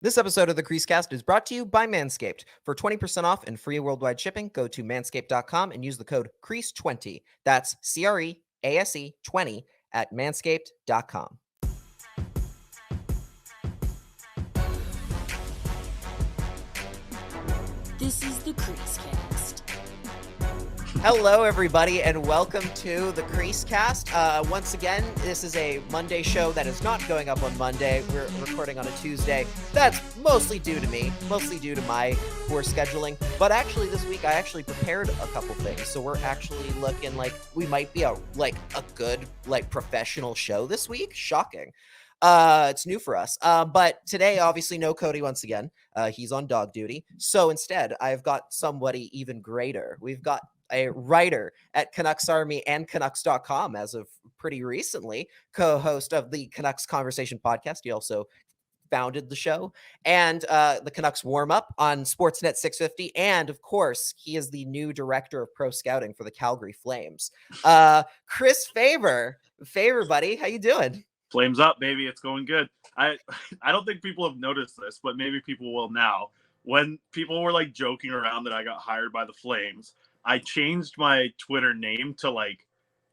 This episode of the CreaseCast is brought to you by Manscaped. For 20% off and free worldwide shipping, go to manscaped.com and use the code CREASE20. That's CREASE 20 at manscaped.com. This is the CreaseCast. Hello, everybody, and welcome to the CreaseCast. Once again, this is a Monday show that is not going up on Monday. We're recording on a Tuesday. That's mostly due to me, mostly due to my poor scheduling. But actually, this week, I actually prepared a couple things. So we're actually looking like we might be a good, professional show this week. Shocking. It's new for us. But today, obviously, no Cody once again. He's on dog duty. So instead, I've got somebody even greater. We've got a writer at CanucksArmy and Canucks.com as of pretty recently, co-host of the Canucks Conversation podcast. He also founded the show and the Canucks warm up on Sportsnet 650. And of course, he is the new director of pro scouting for the Calgary Flames. Chris Faber, buddy, how you doing? Flames up, baby. It's going good. I don't think people have noticed this, but maybe people will now. When people were like joking around that I got hired by the Flames, I changed my Twitter name to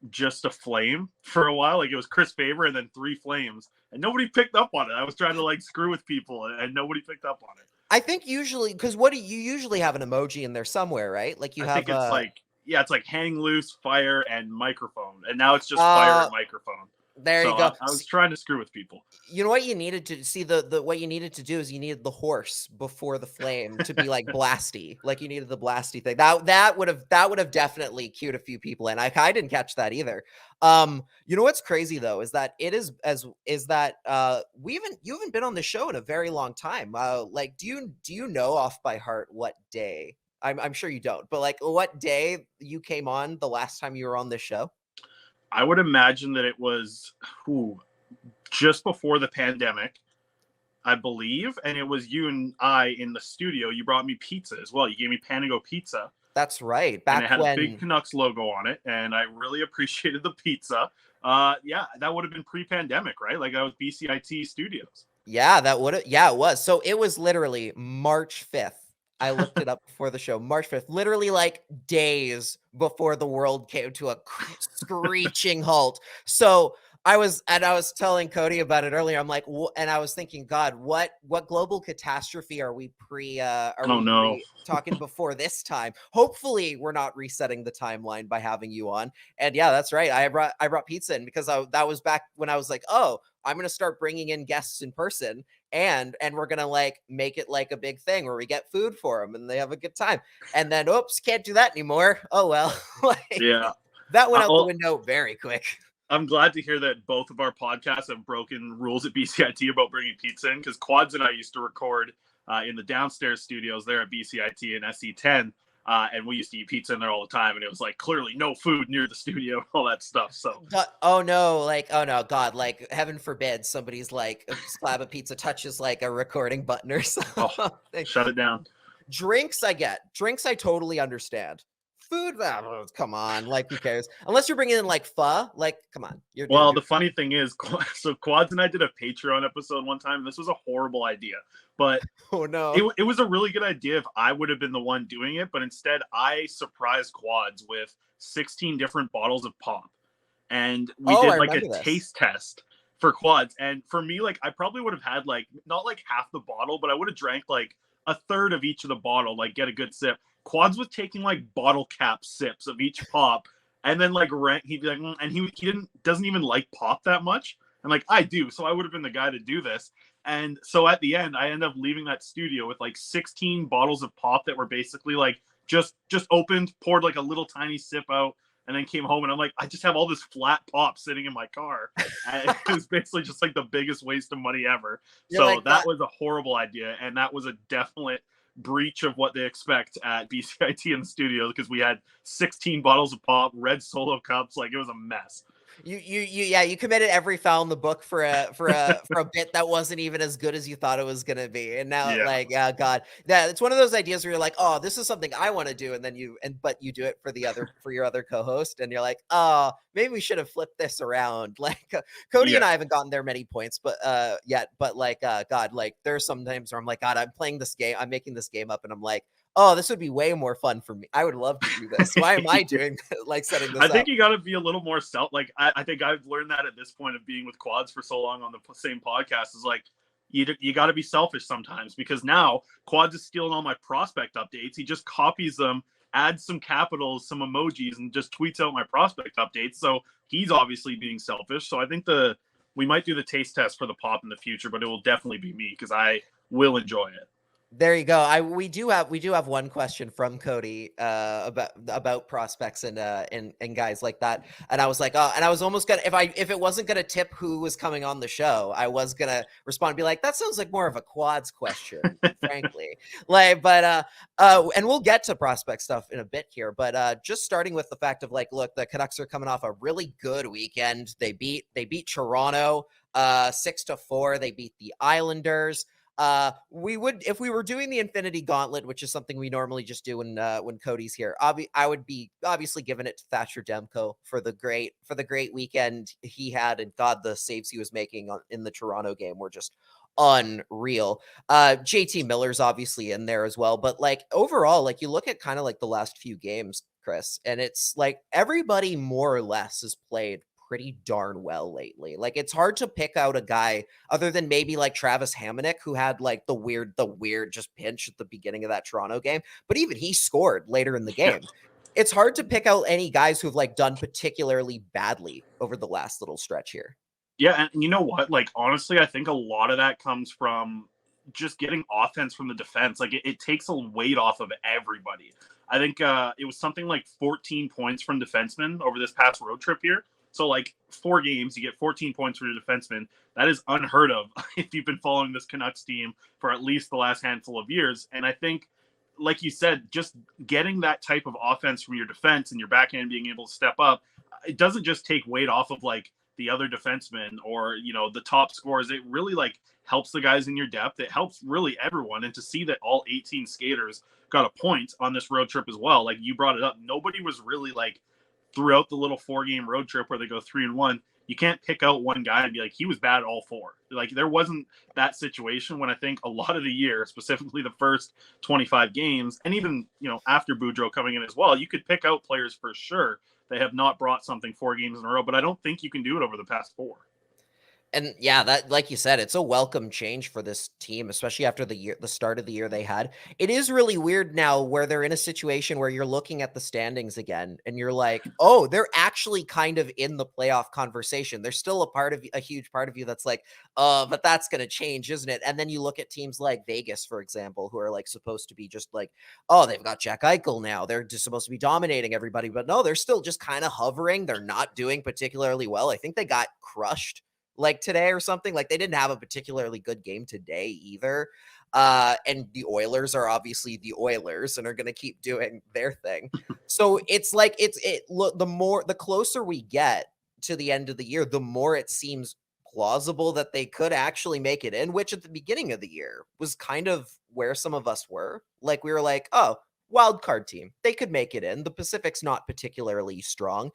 just a flame for a while. Like it was Chris Faber and then 3 flames, and nobody picked up on it. I was trying to screw with people, and nobody picked up on it. I think usually, because what do you usually have an emoji in there somewhere, right? Like I think it's like hang loose, fire, and microphone, and now it's just fire and microphone. There you go. I was trying to screw with people. You know what you needed to see what you needed to do is you needed the horse before the flame to be like blasty. Like you needed the blasty thing. That would have definitely cued a few people in. I didn't catch that either. You know what's crazy though is that you haven't been on the show in a very long time. Do you know off by heart what day? I'm sure you don't, but what day you came on the last time you were on this show? I would imagine that it was just before the pandemic, I believe. And it was you and I in the studio. You brought me pizza as well. You gave me Panago pizza. That's right. And it had a big Canucks logo on it. And I really appreciated the pizza. Yeah, that would have been pre-pandemic, right? Like I was BCIT Studios. Yeah, it was. So it was literally March 5th. I looked it up before the show. March 5th, literally days before the world came to a screeching halt. So I was telling Cody about it earlier. I'm like, and I was thinking, God, what global catastrophe are we talking before this time? Hopefully we're not resetting the timeline by having you on. And yeah, that's right. I brought pizza in because that was back when I was like, oh, I'm going to start bringing in guests in person. And we're going to make it a big thing where we get food for them and they have a good time. And then, oops, can't do that anymore. Oh, well, yeah, that went out the window very quick. I'm glad to hear that both of our podcasts have broken rules at BCIT about bringing pizza in, because Quads and I used to record in the downstairs studios there at BCIT and SZN. And we used to eat pizza in there all the time, and it was clearly no food near the studio, all that stuff. So, oh no, God, heaven forbid somebody's a slab of pizza touches a recording button or something. Oh, shut it down. Drinks, I totally understand. Food, come on, who cares? Unless you're bringing in pho, come on. The funny thing is, so Quads and I did a Patreon episode one time, and this was a horrible idea. But oh no, it was a really good idea if I would have been the one doing it, but instead I surprised Quads with 16 different bottles of pop, and we did a taste test for Quads. And for me, I probably would have had not half the bottle, but I would have drank a third of each of the bottle, get a good sip. Quads was taking bottle cap sips of each pop, and then he'd be and he doesn't even like pop that much, and I do, so I would have been the guy to do this. And so at the end, I ended up leaving that studio with 16 bottles of pop that were basically just opened, poured a little tiny sip out, and then came home and I'm I just have all this flat pop sitting in my car. And it was basically just the biggest waste of money ever. So that was a horrible idea, and that was a definite breach of what they expect at BCIT in the studio, because we had 16 bottles of pop, red Solo cups. It was a mess. You committed every foul in the book for a bit that wasn't even as good as you thought it was gonna be, and now God, that it's one of those ideas where you're like, oh, this is something I want to do, and then but you do it for your other co-host, and you're like, oh, maybe we should have flipped this around. Like Cody and I haven't gotten there many points, but yet, but like God, like there's some times where I'm like, God, I'm playing this game, I'm making this game up, and I'm like, oh, this would be way more fun for me. I would love to do this. Why am I doing like setting this up? I think you got to be a little more I think I've learned that at this point of being with Quads for so long on the same podcast is like, you got to be selfish sometimes, because now Quads is stealing all my prospect updates. He just copies them, adds some capitals, some emojis, and just tweets out my prospect updates. So he's obviously being selfish. So I think we might do the taste test for the pop in the future, but it will definitely be me because I will enjoy it. There you go. We do have one question from Cody about prospects and guys like that. And I was like, oh, and I was almost gonna, if it wasn't gonna tip who was coming on the show, I was gonna respond and be like, that sounds like more of a Quads question, frankly. Like, but and we'll get to prospect stuff in a bit here. But just starting with the fact of like, look, the Canucks are coming off a really good weekend. They beat Toronto 6-4. They beat the Islanders. We would, if we were doing the Infinity Gauntlet, which is something we normally just do when Cody's here, I would be obviously giving it to Thatcher Demko for the great weekend he had, and God, the saves he was making in the Toronto game were just unreal. JT Miller's obviously in there as well, but like overall, like you look at kind of like the last few games, Chris, and it's like everybody more or less has played pretty darn well lately. Like it's hard to pick out a guy other than maybe like Travis Hamonic, who had like the weird just pinch at the beginning of that Toronto game, but even he scored later in the game. It's hard to pick out any guys who've like done particularly badly over the last little stretch here. Yeah, and you know what? Like honestly, I think a lot of that comes from just getting offense from the defense. Like it takes a weight off of everybody. I think it was something like 14 points from defensemen over this past road trip here. So, like, 4 games, you get 14 points for your defenseman. That is unheard of if you've been following this Canucks team for at least the last handful of years. And I think, like you said, just getting that type of offense from your defense and your backhand being able to step up, it doesn't just take weight off of, like, the other defensemen or, you know, the top scorers. It really, like, helps the guys in your depth. It helps really everyone. And to see that all 18 skaters got a point on this road trip as well, like you brought it up, nobody was really, like, throughout the little 4-game road trip where they go 3-1, you can't pick out one guy and be like, he was bad all 4. Like there wasn't that situation when I think a lot of the year, specifically the first 25 games, and even, you know, after Boudreau coming in as well, you could pick out players for sure that have not brought something 4 games in a row, but I don't think you can do it over the past 4. And yeah, that, like you said, it's a welcome change for this team, especially after the start of the year they had. It is really weird now where they're in a situation where you're looking at the standings again and you're like, oh, they're actually kind of in the playoff conversation. There's still a huge part of you that's like, but that's going to change, isn't it? And then you look at teams like Vegas, for example, who are like supposed to be just like, oh, they've got Jack Eichel now. They're just supposed to be dominating everybody, but no, they're still just kind of hovering. They're not doing particularly well. I think they got crushed like today or something. Like they didn't have a particularly good game today either. And the Oilers are obviously the Oilers and are going to keep doing their thing. So it's like, the closer we get to the end of the year, the more it seems plausible that they could actually make it in, which at the beginning of the year was kind of where some of us were. Like we were like, oh, wild card team, they could make it in. The Pacific's not particularly strong.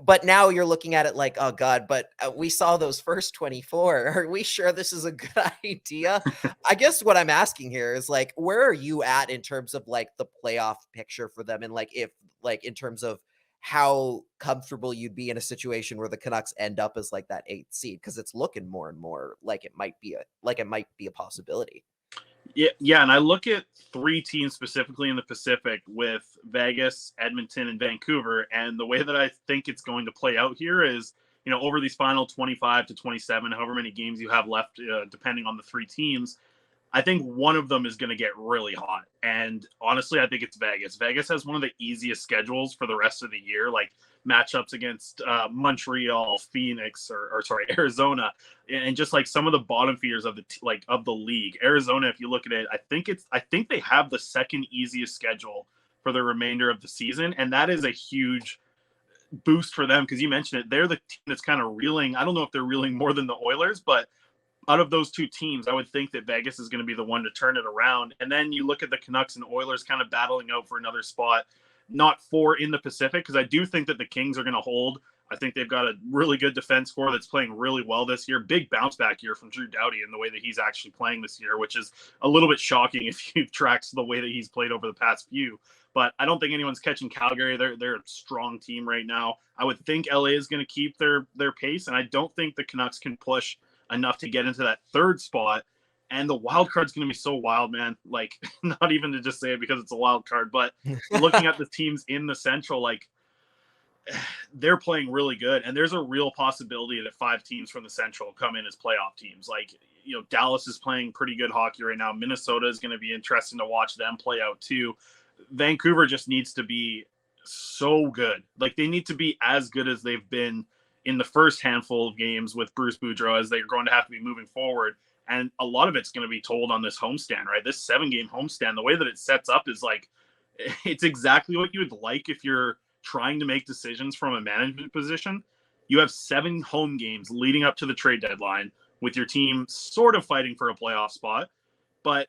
But now you're looking at it like, oh God, but we saw those first 24. Are we sure this is a good idea? I guess what I'm asking here is like, where are you at in terms of like the playoff picture for them? And like, if like, in terms of how comfortable you'd be in a situation where the Canucks end up as like that 8th seed? Cause it's looking more and more like it might be a possibility. Yeah, and I look at 3 teams specifically in the Pacific with Vegas, Edmonton, and Vancouver, and the way that I think it's going to play out here is, you know, over these final 25 to 27, however many games you have left, depending on the 3 teams, I think one of them is going to get really hot. And honestly, I think it's Vegas. Vegas has one of the easiest schedules for the rest of the year, like matchups against Montreal, Phoenix, or Arizona, and just like some of the bottom feeders of the league. Arizona, if you look at it, I think they have the second easiest schedule for the remainder of the season, and that is a huge boost for them, because you mentioned it. They're the team that's kind of reeling. I don't know if they're reeling more than the Oilers, but out of those two teams, I would think that Vegas is going to be the one to turn it around. And then you look at the Canucks and Oilers kind of battling out for another spot, not for in the Pacific, because I do think that the Kings are going to hold. I think they've got a really good defense core that's playing really well this year. Big bounce back year from Drew Doughty in the way that he's actually playing this year, which is a little bit shocking if you've tracked the way that he's played over the past few. But I don't think anyone's catching Calgary. They're a strong team right now. I would think LA is going to keep their pace, and I don't think the Canucks can push enough to get into that third spot. And the wild card's going to be so wild, man. Like, not even to just say it because it's a wild card, but looking at the teams in the Central, like, they're playing really good. And there's a real possibility that 5 teams from the Central come in as playoff teams. Like, you know, Dallas is playing pretty good hockey right now. Minnesota is going to be interesting to watch them play out too. Vancouver just needs to be so good. Like, they need to be as good as they've been in the first handful of games with Bruce Boudreau, as they're going to have to be moving forward. And a lot of it's going to be told on this homestand, right? This 7-game homestand, the way that it sets up is like, it's exactly what you would like if you're trying to make decisions from a management position. You have 7 home games leading up to the trade deadline with your team sort of fighting for a playoff spot. But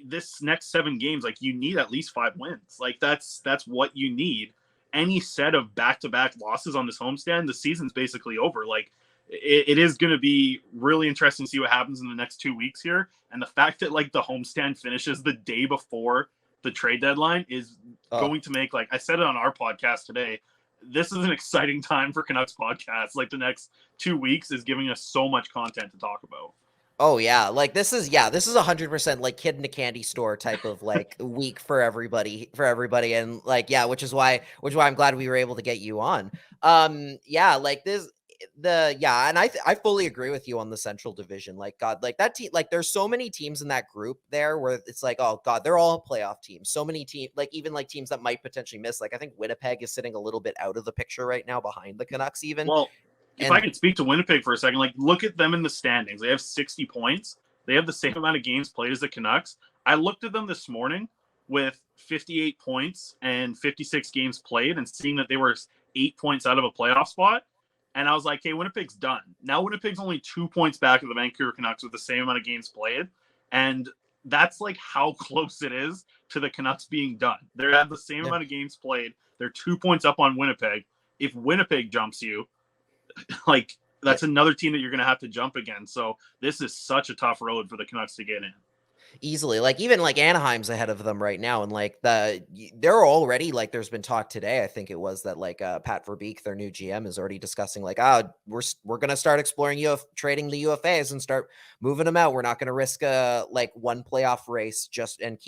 this next 7 games, like, you need at least 5 wins. Like, that's what you need. Any set of back-to-back losses on this homestand, the season's basically over. Like, it is going to be really interesting to see what happens in the next 2 weeks here. And the fact that, like, the homestand finishes the day before the trade deadline is going to make, like I said it on our podcast today, this is an exciting time for Canucks podcasts. Like, the next 2 weeks is giving us so much content to talk about. Oh yeah, like this is 100% like kid in a candy store type of like week for everybody, and like which is why I'm glad we were able to get you on. Like this and I fully agree with you on the Central Division. Like, God, like that team, like there's so many teams in that group there where it's like, oh God, they're all playoff teams. So many teams, like even like teams that might potentially miss. Like I think Winnipeg is sitting a little bit out of the picture right now behind the Canucks even. Well, if I can speak to Winnipeg for a second, like look at them in the standings. They have 60 points. They have the same amount of games played as the Canucks. I looked at them this morning with 58 points and 56 games played and seeing that they were 8 points out of a playoff spot. And I was like, hey, Winnipeg's done. Now Winnipeg's only 2 points back of the Vancouver Canucks with the same amount of games played. And that's like how close it is to the Canucks being done. They have the same amount of games played. They're 2 points up on Winnipeg. If Winnipeg jumps you, like that's another team that you're going to have to jump against. So this is such a tough road for the Canucks to get in. Easily, like even like Anaheim's ahead of them right now, and like they're already like there's been talk today, I think it was, that like Pat Verbeek, their new GM, is already discussing like, we're gonna start exploring trading the UFAs and start moving them out. We're not gonna risk like one playoff race just and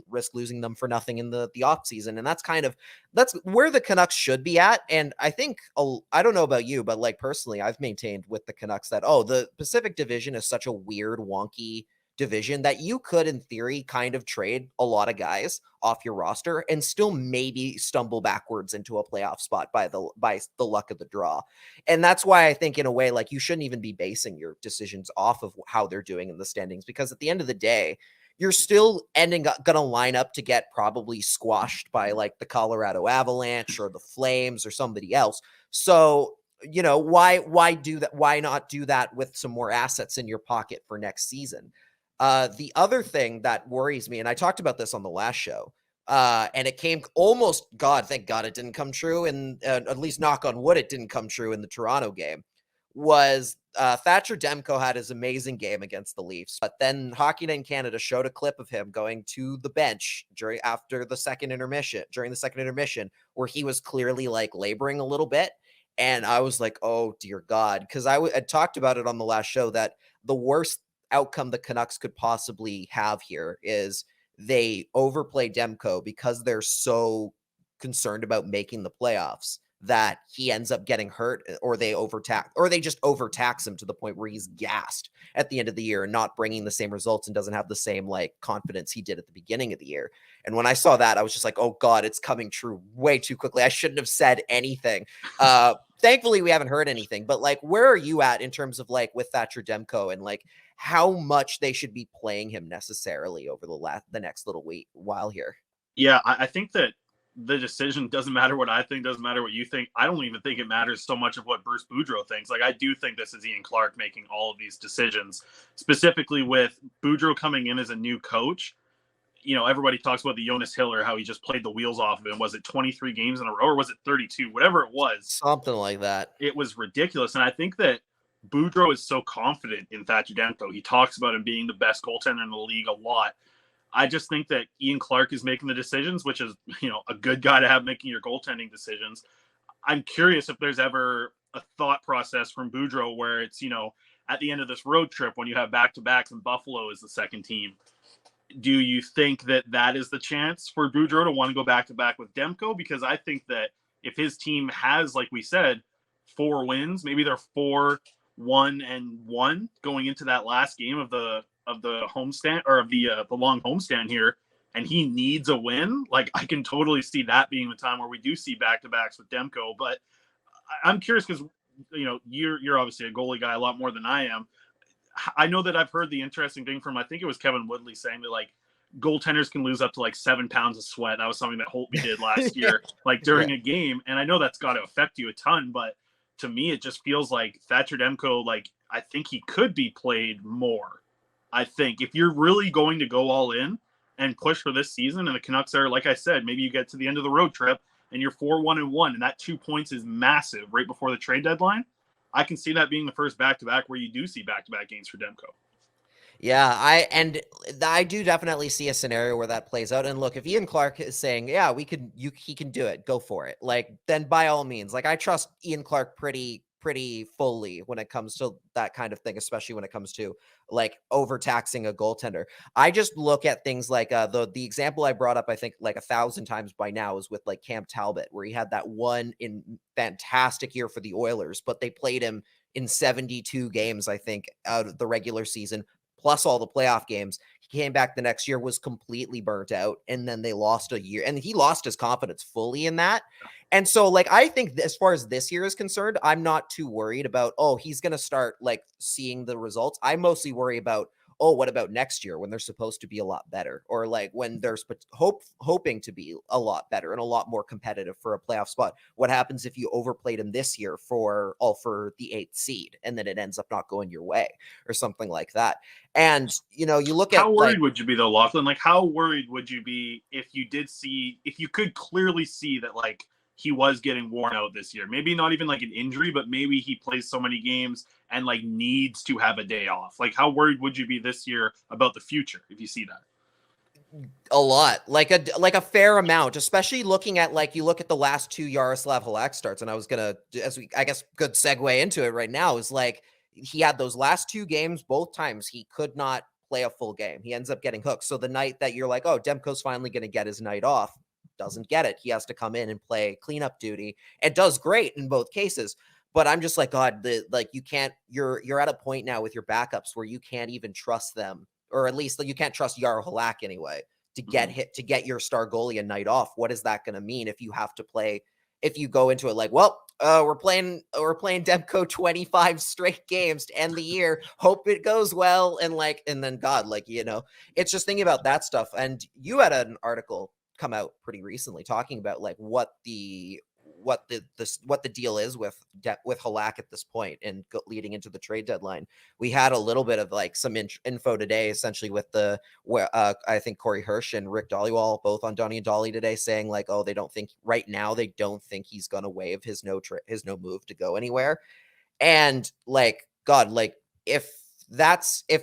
risk losing them for nothing in the off season. And that's where the Canucks should be at. And I think I don't know about you, but like personally, I've maintained with the Canucks that the Pacific Division is such a weird, wonky division that you could in theory kind of trade a lot of guys off your roster and still maybe stumble backwards into a playoff spot by the luck of the draw. And that's why I think in a way, like, you shouldn't even be basing your decisions off of how they're doing in the standings, because at the end of the day, you're still gonna line up to get probably squashed by like the Colorado Avalanche or the Flames or somebody else. So why do that? Why not do that with some more assets in your pocket for next season? The other thing that worries me, and I talked about this on the last show, and it came almost, thank God it didn't come true, and at least knock on wood, it didn't come true in the Toronto game, was Thatcher Demko had his amazing game against the Leafs, but then Hockey Night in Canada showed a clip of him going to the bench during the second intermission, where he was clearly like laboring a little bit. And I was like, oh dear God, because I had talked about it on the last show that the worst outcome the Canucks could possibly have here is they overplay Demko because they're so concerned about making the playoffs that he ends up getting hurt, or they just overtax him to the point where he's gassed at the end of the year and not bringing the same results and doesn't have the same like confidence he did at the beginning of the year. And when I saw that, I was just like, oh God, it's coming true way too quickly. I shouldn't have said anything. Thankfully we haven't heard anything, but like, where are you at in terms of like with Thatcher Demko and like how much they should be playing him necessarily over the next little while here? Yeah, I think that the decision doesn't matter what I think, doesn't matter what you think. I don't even think it matters so much of what Bruce Boudreau thinks. Like, I do think this is Ian Clark making all of these decisions, specifically with Boudreau coming in as a new coach. You know, everybody talks about the Jonas Hiller, how he just played the wheels off of him. Was it 23 games in a row or was it 32? Whatever it was. Something like that. It was ridiculous. And I think that Boudreau is so confident in Thatcher Demko. He talks about him being the best goaltender in the league a lot. I just think that Ian Clark is making the decisions, which is, you know, a good guy to have making your goaltending decisions. I'm curious if there's ever a thought process from Boudreau where it's, you know, at the end of this road trip when you have back-to-backs and Buffalo is the second team, do you think that that is the chance for Boudreau to want to go back-to-back with Demko? Because I think that if his team has, like we said, 4 wins, maybe they're 4-1-1 going into that last game of the homestand or of the long homestand here, and he needs a win, like I can totally see that being the time where we do see back-to-backs with Demko. But I'm curious because, you know, you're obviously a goalie guy a lot more than I am. I know that I've heard the interesting thing from, I think it was Kevin Woodley, saying that like goaltenders can lose up to like 7 pounds of sweat. That was something that Holtby did last year, like during a game. And I know that's got to affect you a ton, but to me, it just feels like Thatcher Demko, like I think he could be played more. I think if you're really going to go all in and push for this season, and the Canucks are, like I said, maybe you get to the end of the road trip and you're 4-1-1, and that 2 points is massive right before the trade deadline. I can see that being the first back-to-back where you do see back-to-back games for Demko. Yeah, I do definitely see a scenario where that plays out. And look, if Ian Clark is saying, yeah, he can do it, go for it. Like, then by all means, like I trust Ian Clark pretty fully when it comes to that kind of thing, especially when it comes to like overtaxing a goaltender. I just look at things like the example I brought up, I think like 1,000 times by now, is with like Cam Talbot, where he had that one in fantastic year for the Oilers, but they played him in 72 games, I think, out of the regular season, plus all the playoff games. He came back the next year, was completely burnt out, and then they lost a year, and he lost his confidence fully in that. And so, like, I think as far as this year is concerned, I'm not too worried about, oh, he's going to start, like, seeing the results. I mostly worry about, oh, what about next year when they're supposed to be a lot better, or like when they're hoping to be a lot better and a lot more competitive for a playoff spot? What happens if you overplayed him this year for the 8th seed and then it ends up not going your way or something like that? And, you know, you look at how worried would you be though, Lachlan? Like, how worried would you be if you could clearly see that like he was getting worn out this year? Maybe not even like an injury, but maybe he plays so many games and like needs to have a day off. Like, how worried would you be this year about the future if you see that? A lot, like a fair amount, especially looking at, like, you look at the last 2 Jaroslav Halak starts, and I was gonna, I guess, good segue into it right now, is like he had those last 2 games, both times he could not play a full game. He ends up getting hooked. So the night that you're like, oh, Demko's finally going to get his night off, doesn't get it. He has to come in and play cleanup duty, and does great in both cases. But I'm just like, God, you can't, you're at a point now with your backups where you can't even trust them, or at least you can't trust Jaro Halak anyway, to get your star goalie a night off. What is that going to mean if you have to play, if you go into it like, well, we're playing Demko 25 straight games to end the year, hope it goes well, and then God, like, you know, it's just thinking about that stuff. And you had an article come out pretty recently talking about like what the deal is with Halak at this point and leading into the trade deadline. We had a little bit of like some info today, essentially with I think Corey Hirsch and Rick Dollywall both on Donnie and Dolly today, saying like, oh, they don't think he's going to waive his no move to go anywhere. And like, God, like if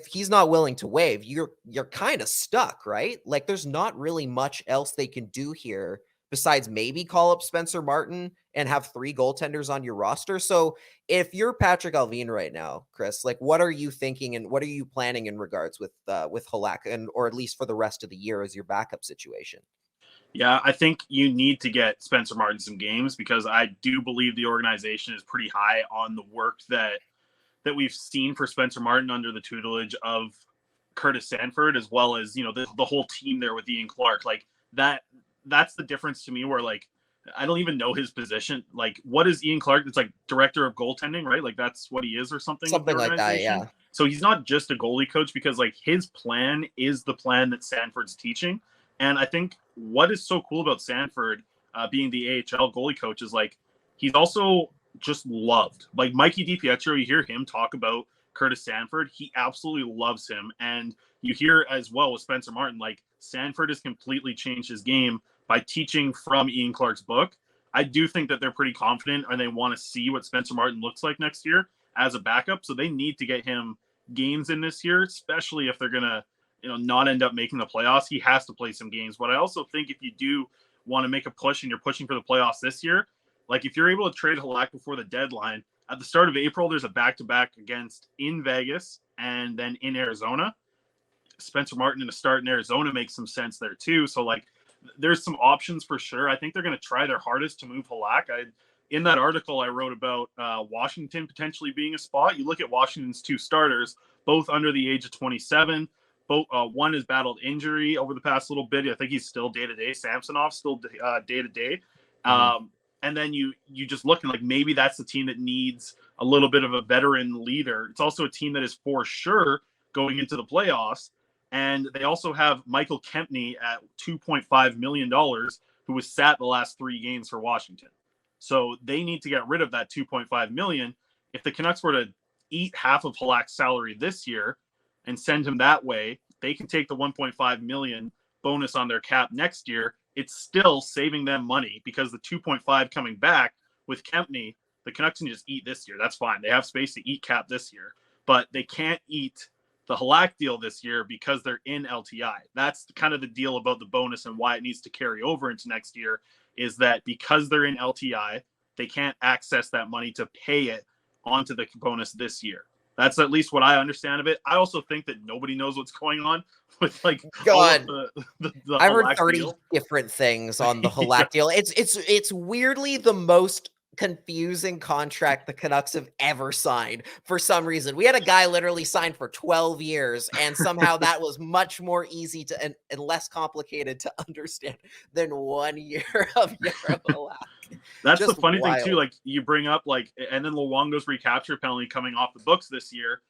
he's not willing to waive, you're kind of stuck, right? Like, there's not really much else they can do here besides maybe call up Spencer Martin and have 3 goaltenders on your roster. So if you're Patrick Allvin right now, Chris, like, what are you thinking and what are you planning in regards with Halak, or at least for the rest of the year as your backup situation? Yeah, I think you need to get Spencer Martin some games, because I do believe the organization is pretty high on the work that we've seen for Spencer Martin under the tutelage of Curtis Sanford, as well as, you know, the whole team there with Ian Clark. Like, that's the difference to me, where like I don't even know his position. Like, what is Ian Clark? It's like director of goaltending, right? Like, that's what he is, or something like that. Yeah. So he's not just a goalie coach, because like his plan is the plan that Sanford's teaching. And I think what is so cool about Sanford, being the AHL goalie coach, is like he's also just loved. Like Mikey DiPietro, you hear him talk about Curtis Sanford, he absolutely loves him. And you hear as well with Spencer Martin, like Sanford has completely changed his game by teaching from Ian Clark's book. I do think that they're pretty confident and they want to see what Spencer Martin looks like next year as a backup. So they need to get him games in this year, especially if they're going to, not end up making the playoffs. He has to play some games. But I also think if you do want to make a push and you're pushing for the playoffs this year, like if you're able to trade Halak before the deadline, at the start of April, there's a back-to-back against in Vegas and then in Arizona. Spencer Martin in a start in Arizona makes some sense there too. So like there's some options for sure. I think they're going to try their hardest to move Halak. In that article I wrote about Washington potentially being a spot. You look at Washington's two starters, both under the age of 27. Both one has battled injury over the past little bit. I think he's still day-to-day. Samsonov still day-to-day. And then you just looking like maybe that's the team that needs a little bit of a veteran leader. It's also a team that is for sure going into the playoffs. And they also have Michael Kempney at $2.5 million, who was sat the last 3 games for Washington. So they need to get rid of that $2.5 million. If the Canucks were to eat half of Halak's salary this year and send him that way, they can take the $1.5 million bonus on their cap next year. It's still saving them money because the 2.5 coming back with Kempney, the Canucks can just eat this year. That's fine. They have space to eat cap this year, but they can't eat the Halak deal this year because they're in LTI. That's kind of the deal about the bonus and why it needs to carry over into next year is that because they're in LTI, they can't access that money to pay it onto the bonus this year. That's at least what I understand of it. I also think that nobody knows what's going on with like God. the I've heard Halak 30 deal. different things on the Halak deal. It's weirdly the most confusing contract the Canucks have ever signed for some reason. We had a guy literally signed for 12 years, and somehow that was much more easy to and less complicated to understand than 1 year of Jaroslav Halak. That's Just the funny wild. thing too. Like you bring up and then Luongo's recapture penalty coming off the books this year.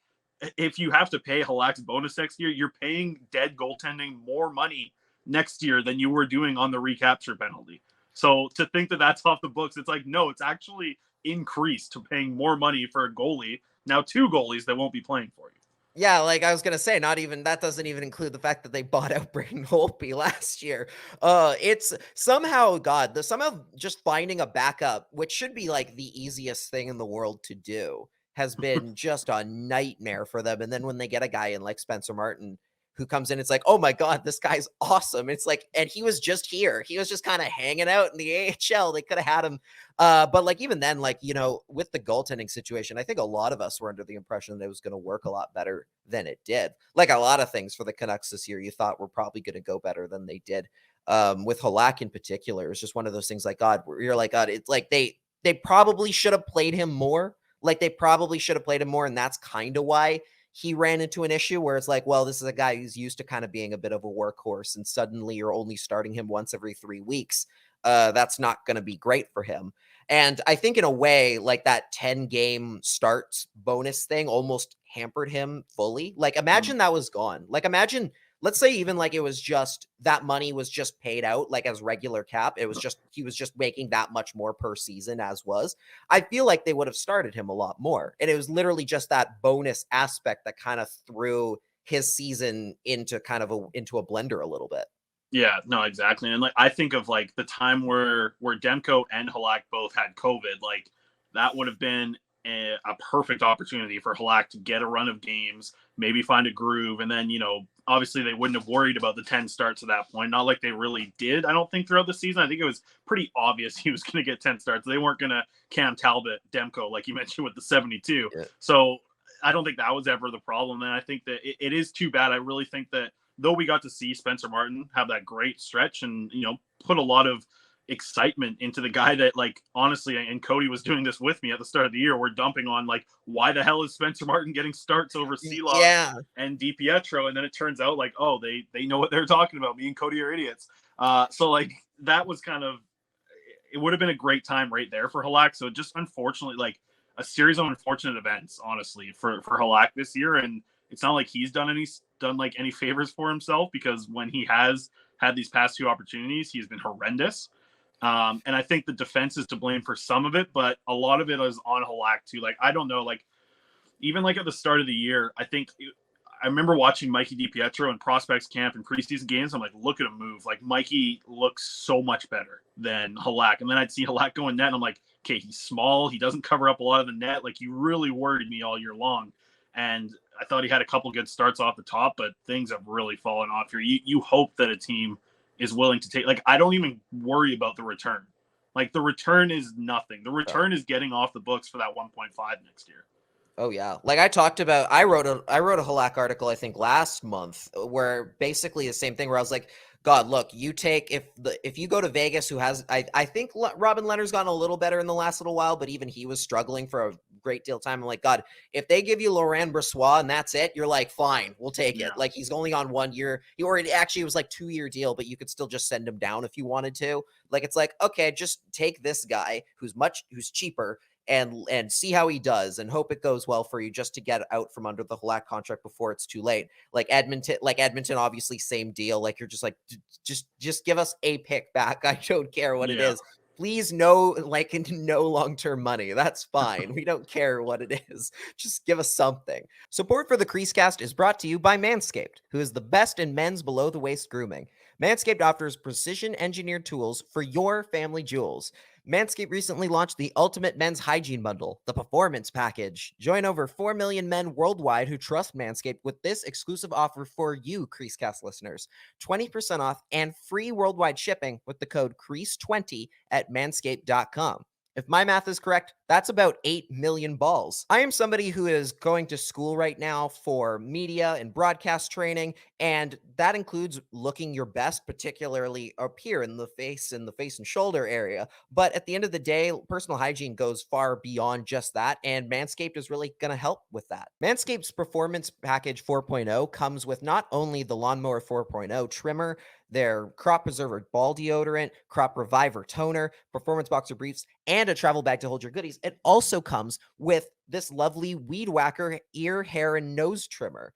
If you have to pay Halak's bonus next year, you're paying dead goaltending more money next year than you were doing on the recapture penalty. So to think that that's off the books, it's like, no, it's actually increased to paying more money for a goalie. Now 2 goalies that won't be playing for you. Yeah, like I was gonna say, that doesn't even include the fact that they bought out Braden Holtby last year. It's somehow just finding a backup, which should be like the easiest thing in the world to do, has been just a nightmare for them. And then when they get a guy in like Spencer Martin who comes in, it's like, oh my God, this guy's awesome. It's like, and he was just here. He was just kind of hanging out in the AHL. They could have had him. But like, even then, like, with the goaltending situation, I think a lot of us were under the impression that it was going to work a lot better than it did. Like a lot of things for the Canucks this year, you thought were probably going to go better than they did. With Halak in particular, it's just one of those things like, God, you're like, God, it's like they probably should have played him more. Like they probably should have played him more. And that's kind of why he ran into an issue where it's like, well, this is a guy who's used to kind of being a bit of a workhorse, and suddenly you're only starting him once every 3 weeks. That's not going to be great for him. And I think in a way, like that 10-game start bonus thing almost hampered him fully. Like imagine that was gone. Like imagine, let's say even like it was just that money was just paid out like as regular cap. It was just, he was just making that much more per season as was. I feel like they would have started him a lot more. And it was literally just that bonus aspect that kind of threw his season into into a blender a little bit. Yeah, no, exactly. And like I think of like the time where Demko and Halak both had COVID, like that would have been a perfect opportunity for Halak to get a run of games, maybe find a groove, and then obviously they wouldn't have worried about the 10 starts at that point. Not like they really did, I don't think, throughout the season. I think it was pretty obvious he was going to get 10 starts. They weren't going to Cam Talbot Demko like you mentioned with the 72. Yeah. So I don't think that was ever the problem. And I think that it is too bad. I really think that though we got to see Spencer Martin have that great stretch and, put a lot of excitement into the guy that, like, honestly, and Cody was doing this with me at the start of the year, we're dumping on, like, why the hell is Spencer Martin getting starts over Seelog and DiPietro? And then it turns out, like, oh, they know what they're talking about. Me and Cody are idiots. So, like, that was kind of, it would have been a great time right there for Halak. So just unfortunately, like, a series of unfortunate events, honestly, for Halak this year. And it's not like he's done any favors for himself, because when he has had these past 2 opportunities, he's been horrendous. And I think the defense is to blame for some of it, but a lot of it is on Halak too. Like, I don't know, like even like at the start of the year, I remember watching Mikey DiPietro in prospects camp and preseason games. I'm like, look at him move. Like, Mikey looks so much better than Halak. And then I'd see Halak go in net, and I'm like, okay, he's small. He doesn't cover up a lot of the net. Like, you really worried me all year long. And I thought he had a couple good starts off the top, but things have really fallen off here. You hope that a team is willing to take, like, I don't even worry about the return. Like, the return is nothing. The return is getting off the books for that 1.5 next year. Oh yeah. Like I wrote a Halak article, I think last month, where basically the same thing, where I was like, God, look, you take, if you go to Vegas, who has, I think Robin Leonard's gotten a little better in the last little while, but even he was struggling for a great deal of time. I'm like, God, if they give you Laurent Brossoit and that's it, you're like, fine, we'll take it. Like, he's only on 1 year. He already, actually, it was like 2-year deal, but you could still just send him down if you wanted to. Like, it's like, okay, just take this guy who's cheaper and see how he does and hope it goes well for you, just to get out from under the Halak contract before it's too late. Like Edmonton, obviously same deal. Like, you're just like, just give us a pick back. I don't care what it is. Please, no long-term money. That's fine. We don't care what it is. Just give us something. Support for the CreaseCast is brought to you by Manscaped, who is the best in men's below-the-waist grooming. Manscaped offers precision-engineered tools for your family jewels. Manscaped recently launched the Ultimate Men's Hygiene Bundle, the Performance Package. Join over 4 million men worldwide who trust Manscaped with this exclusive offer for you, CreaseCast listeners. 20% off and free worldwide shipping with the code CREASE20 at manscaped.com. If my math is correct, that's about 8 million balls. I am somebody who is going to school right now for media and broadcast training, and that includes looking your best, particularly up here in the face and shoulder area. But at the end of the day, personal hygiene goes far beyond just that, and Manscaped is really going to help with that. Manscaped's Performance Package 4.0 comes with not only the Lawnmower 4.0 trimmer, their Crop Preserver ball deodorant, Crop Reviver toner, Performance Boxer briefs, and a travel bag to hold your goodies. It also comes with this lovely Weed Whacker ear, hair, and nose trimmer,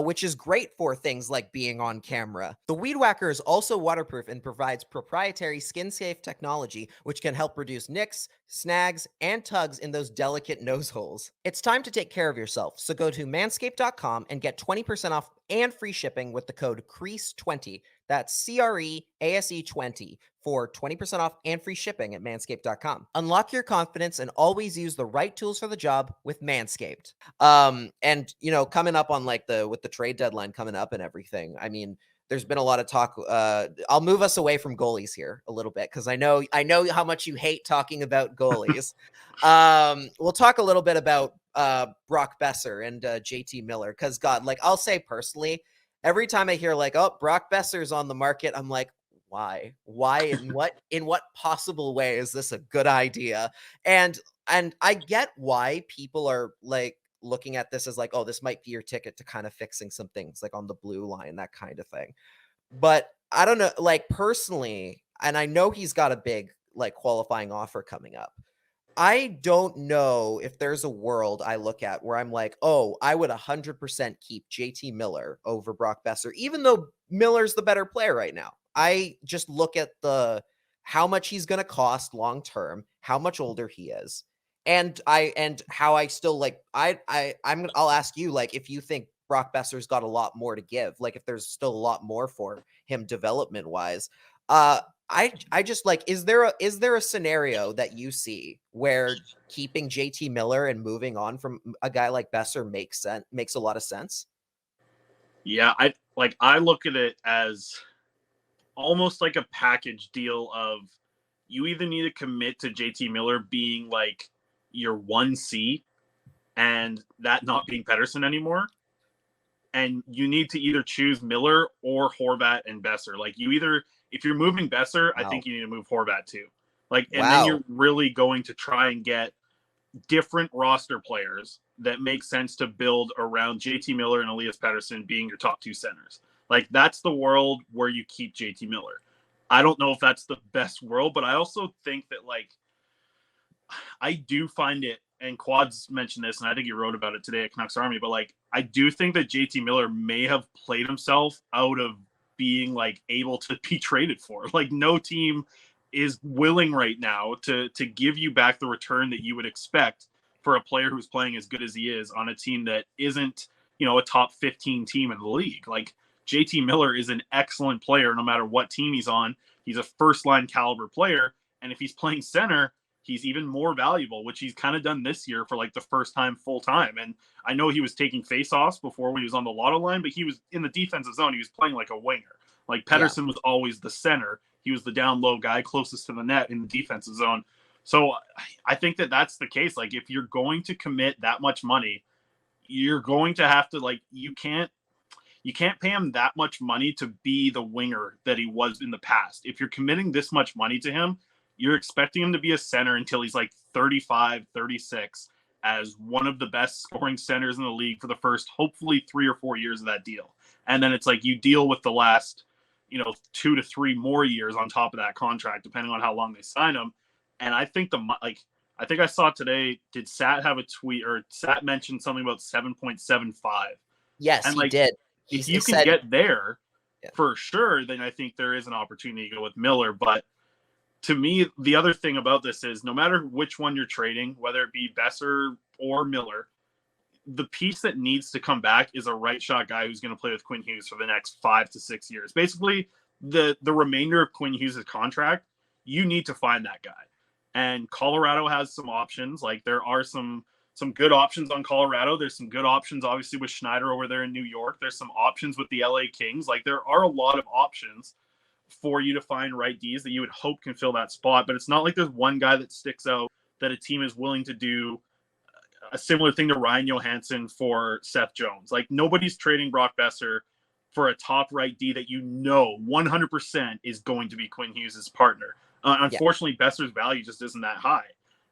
which is great for things like being on camera. The Weed Whacker is also waterproof and provides proprietary skin-safe technology, which can help reduce nicks, snags, and tugs in those delicate nose holes. It's time to take care of yourself, so go to manscaped.com and get 20% off and free shipping with the code CREASE20. That's CREASE20 for 20% off and free shipping at manscaped.com. Unlock your confidence and always use the right tools for the job with Manscaped. And coming up on with the trade deadline coming up and everything, I mean, there's been a lot of talk. I'll move us away from goalies here a little bit, because I know how much you hate talking about goalies. We'll talk a little bit about Brock Boeser and JT Miller, because God, I'll say personally, every time I hear Brock Boeser's on the market, I'm like, why? In what possible way is this a good idea? And I get why people are looking at this as oh, this might be your ticket to kind of fixing some things on the blue line, that kind of thing. But I don't know, personally, and I know he's got a big qualifying offer coming up. I don't know if there's a world I look at where I'm like, oh, I would 100% keep JT Miller over Brock Boeser, even though Miller's the better player right now. I just look at how much he's going to cost long term, how much older he is, and how I still I'll ask you if you think Brock Boeser's got a lot more to give, if there's still a lot more for him development wise. I just is there a scenario that you see where keeping JT Miller and moving on from a guy like Boeser makes a lot of sense? Yeah, I look at it as almost like a package deal of, you either need to commit to JT Miller being your 1C and that not being Pettersson anymore, and you need to either choose Miller or Horvat and Boeser. If you're moving Boeser, wow, I think you need to move Horvat too. Then you're really going to try and get different roster players that make sense to build around JT Miller and Elias Pettersson being your top two centers. That's the world where you keep JT Miller. I don't know if that's the best world, but I also think that I do find it, and Quads mentioned this, and I think he wrote about it today at Canucks Army, but I do think that JT Miller may have played himself out of being able to be traded for. No team is willing right now to give you back the return that you would expect for a player who's playing as good as he is on a team that isn't, a top 15 team in the league. Like, JT Miller is an excellent player no matter what team he's on. He's a first-line caliber player, and if he's playing center, he's even more valuable, which he's kind of done this year for like the first time full time. And I know he was taking faceoffs before when he was on the lotto line, but he was in the defensive zone. He was playing like a winger. Like Pettersson was always the center. He was the down low guy closest to the net in the defensive zone. So I think that that's the case. Like, if you're going to commit that much money, you're going to have to, like, you can't pay him that much money to be the winger that he was in the past. If you're committing this much money to him, you're expecting him to be a center until he's like 35, 36 as one of the best scoring centers in the league for the first, hopefully 3 or 4 years of that deal. And then it's like you deal with the last, 2 to 3 more years on top of that contract, depending on how long they sign him. And I think I think I saw today, did Sat have a tweet, or Sat mentioned something about 7.75? Yes, and he did. If you can get there for sure, then I think there is an opportunity to go with Miller. But to me, the other thing about this is no matter which one you're trading, whether it be Boeser or Miller, the piece that needs to come back is a right shot guy who's going to play with Quinn Hughes for the next 5 to 6 years. Basically, the remainder of Quinn Hughes' contract, you need to find that guy. And Colorado has some options. Like, there are some good options on Colorado. There's some good options, obviously, with Schneider over there in New York. There's some options with the LA Kings. Like, there are a lot of options for you to find right Ds that you would hope can fill that spot. But it's not like there's one guy that sticks out that a team is willing to do a similar thing to Ryan Johansson for Seth Jones. Like, nobody's trading Brock Boeser for a top right D that 100% is going to be Quinn Hughes' partner. Unfortunately, Boeser's value just isn't that high.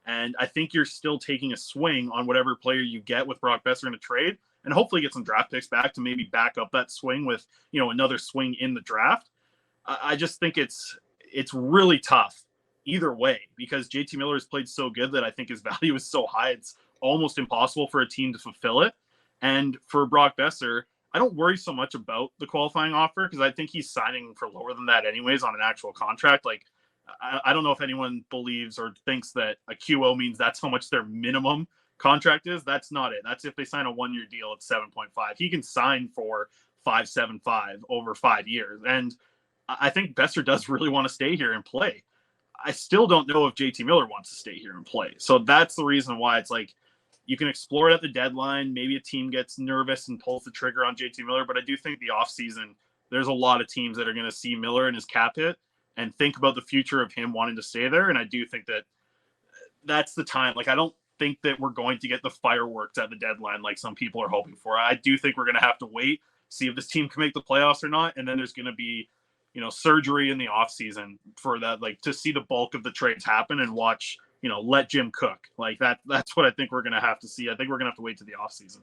And I think you're still taking a swing on whatever player you get with Brock Boeser in a trade, and hopefully get some draft picks back to maybe back up that swing with, another swing in the draft. I just think it's really tough either way, because JT Miller has played so good that I think his value is so high, it's almost impossible for a team to fulfill it. And for Brock Boeser, I don't worry so much about the qualifying offer, because I think he's signing for lower than that anyways on an actual contract. Like, I don't know if anyone believes or thinks that a QO means that's how much their minimum contract is. That's not it. That's if they sign a 1-year deal at 7.5. He can sign for 5.75 over 5 years. And I think Boeser does really want to stay here and play. I still don't know if JT Miller wants to stay here and play. So that's the reason why it's like, you can explore it at the deadline. Maybe a team gets nervous and pulls the trigger on JT Miller. But I do think the offseason, there's a lot of teams that are going to see Miller and his cap hit and think about the future of him wanting to stay there. And I do think that that's the time. Like, I don't think that we're going to get the fireworks at the deadline like some people are hoping for. I do think we're going to have to wait, see if this team can make the playoffs or not. And then there's going to be, surgery in the offseason for that, like, to see the bulk of the trades happen and watch, let Jim cook. Like, that's what I think we're going to have to see. I think we're going to have to wait to the offseason.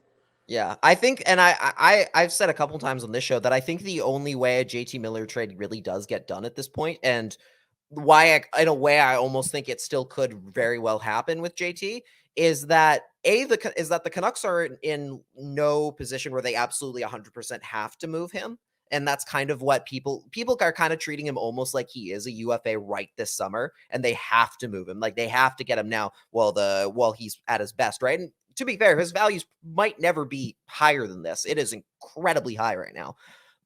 Yeah, I think, and I've said a couple times on this show that I think the only way a JT Miller trade really does get done at this point, and why in a way I almost think it still could very well happen with JT, is that the Canucks are in no position where they absolutely 100% have to move him. And that's kind of what people are kind of treating him almost like he is a UFA right this summer, and they have to move him. Like, they have to get him now while he's at his best, right? And to be fair, his values might never be higher than this. It is incredibly high right now.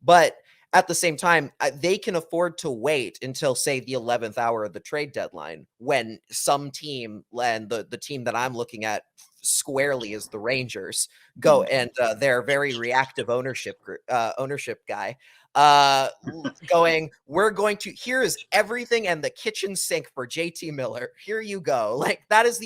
But at the same time, they can afford to wait until, say, the 11th hour of the trade deadline, when some team, and the team that I'm looking at squarely is the Rangers, go and their very reactive ownership guy going, here is everything and the kitchen sink for JT Miller. Here you go. Like, that is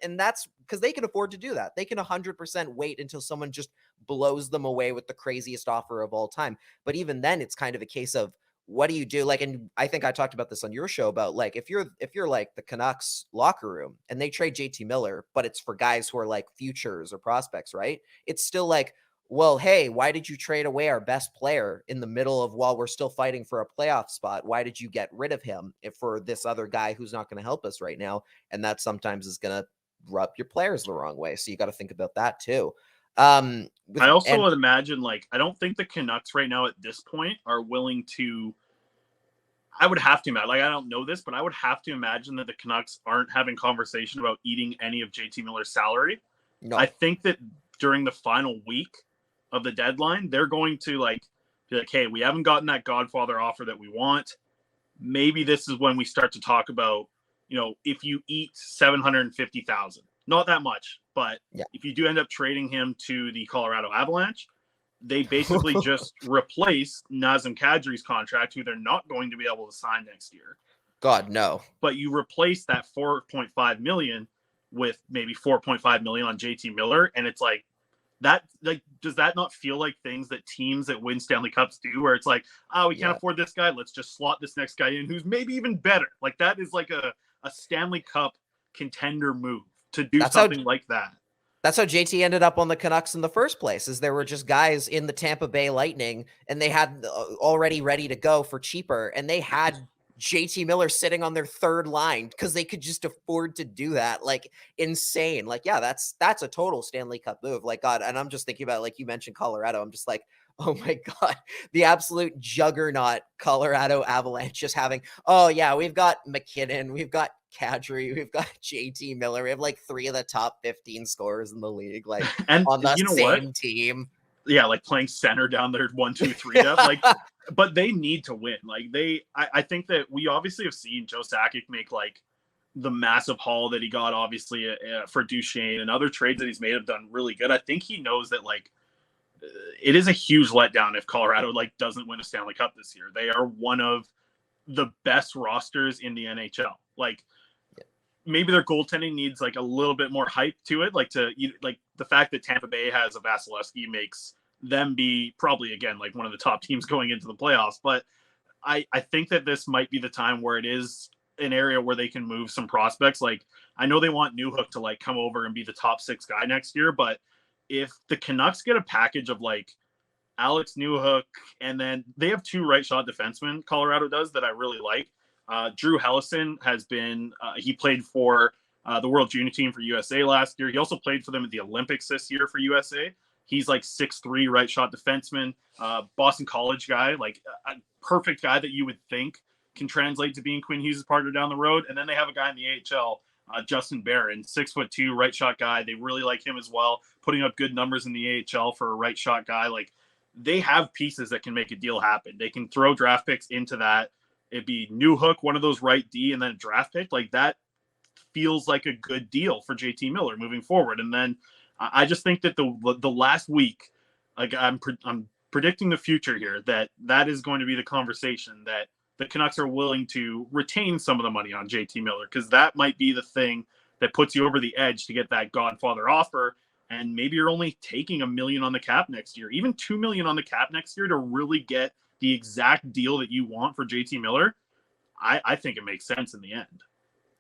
and that's because they can afford to do that. They can 100% wait until someone just blows them away with the craziest offer of all time. But even then, it's kind of a case of, what do you do? Like, and I think I talked about this on your show about, like, if you're like the Canucks locker room and they trade JT Miller, but it's for guys who are like futures or prospects, right? It's still like, well, hey, why did you trade away our best player in the middle of, while we're still fighting for a playoff spot? Why did you get rid of him for this other guy who's not going to help us right now? And that sometimes is going to rub your players the wrong way. So you got to think about that too. I also would imagine, like, I don't think the Canucks right now at this point are willing to, I would have to imagine, like, I don't know this, but I would have to imagine that the Canucks aren't having conversation about eating any of JT Miller's salary. No. I think that during the final week of the deadline, they're going to be like, hey, we haven't gotten that Godfather offer that we want. Maybe this is when we start to talk about, if you eat $750,000, not that much, but if you do end up trading him to the Colorado Avalanche, they basically just replace Nazem Kadri's contract, who they're not going to be able to sign next year. God, no. But you replace that $4.5 million with maybe $4.5 million on JT Miller, and it's like that. Like, does that not feel like things that teams that win Stanley Cups do, where it's like, we can't afford this guy, let's just slot this next guy in who's maybe even better. Like, that is like a Stanley Cup contender move to do something like that. That's how JT ended up on the Canucks in the first place, is there were just guys in the Tampa Bay Lightning, and they had already ready to go for cheaper, and they had JT Miller sitting on their third line because they could just afford to do that. Like, insane. Like, yeah, that's a total Stanley Cup move. Like, God, and I'm just thinking about, like, you mentioned Colorado. I'm just like, oh my God, the absolute juggernaut Colorado Avalanche just having, we've got McKinnon, we've got Kadri, we've got JT Miller, we have like 3 of the top 15 scorers in the league, like, and on the same team. Yeah, like playing center down there 1, 2, 3 depth. Like, but they need to win. Like, I think that we obviously have seen Joe Sakic make like the massive haul that he got, obviously, for Duchesne, and other trades that he's made have done really good. I think he knows that, like, it is a huge letdown if Colorado doesn't win a Stanley Cup this year. They are one of the best rosters in the NHL. Like, maybe their goaltending needs like a little bit more hype to it. Like, the fact that Tampa Bay has a Vasilevsky makes them be probably, again, like one of the top teams going into the playoffs. But I think that this might be the time where it is an area where they can move some prospects. Like, I know they want Newhook to like come over and be the top 6 guy next year, but if the Canucks get a package of like Alex Newhook, and then they have 2 right shot defensemen, Colorado does, that I really like. Drew Hellison has been, he played for the World Junior team for USA last year. He also played for them at the Olympics this year for USA. He's like 6'3" right shot defenseman, Boston College guy, like a perfect guy that you would think can translate to being Quinn Hughes' partner down the road. And then they have a guy in the AHL, Justin Barron, 6'2" right shot guy. They really like him as well, putting up good numbers in the AHL for a right shot guy. Like, they have pieces that can make a deal happen. They can throw draft picks into that. It'd be Newhook, one of those right D, and then a draft pick. Like, that feels like a good deal for JT Miller moving forward. And then I just think that the last week, like, I'm predicting the future here, that is going to be the conversation, that the Canucks are willing to retain some of the money on JT Miller, because that might be the thing that puts you over the edge to get that Godfather offer. And maybe you're only taking $1 million on the cap next year, even $2 million on the cap next year, to really get the exact deal that you want for JT Miller. I think it makes sense in the end.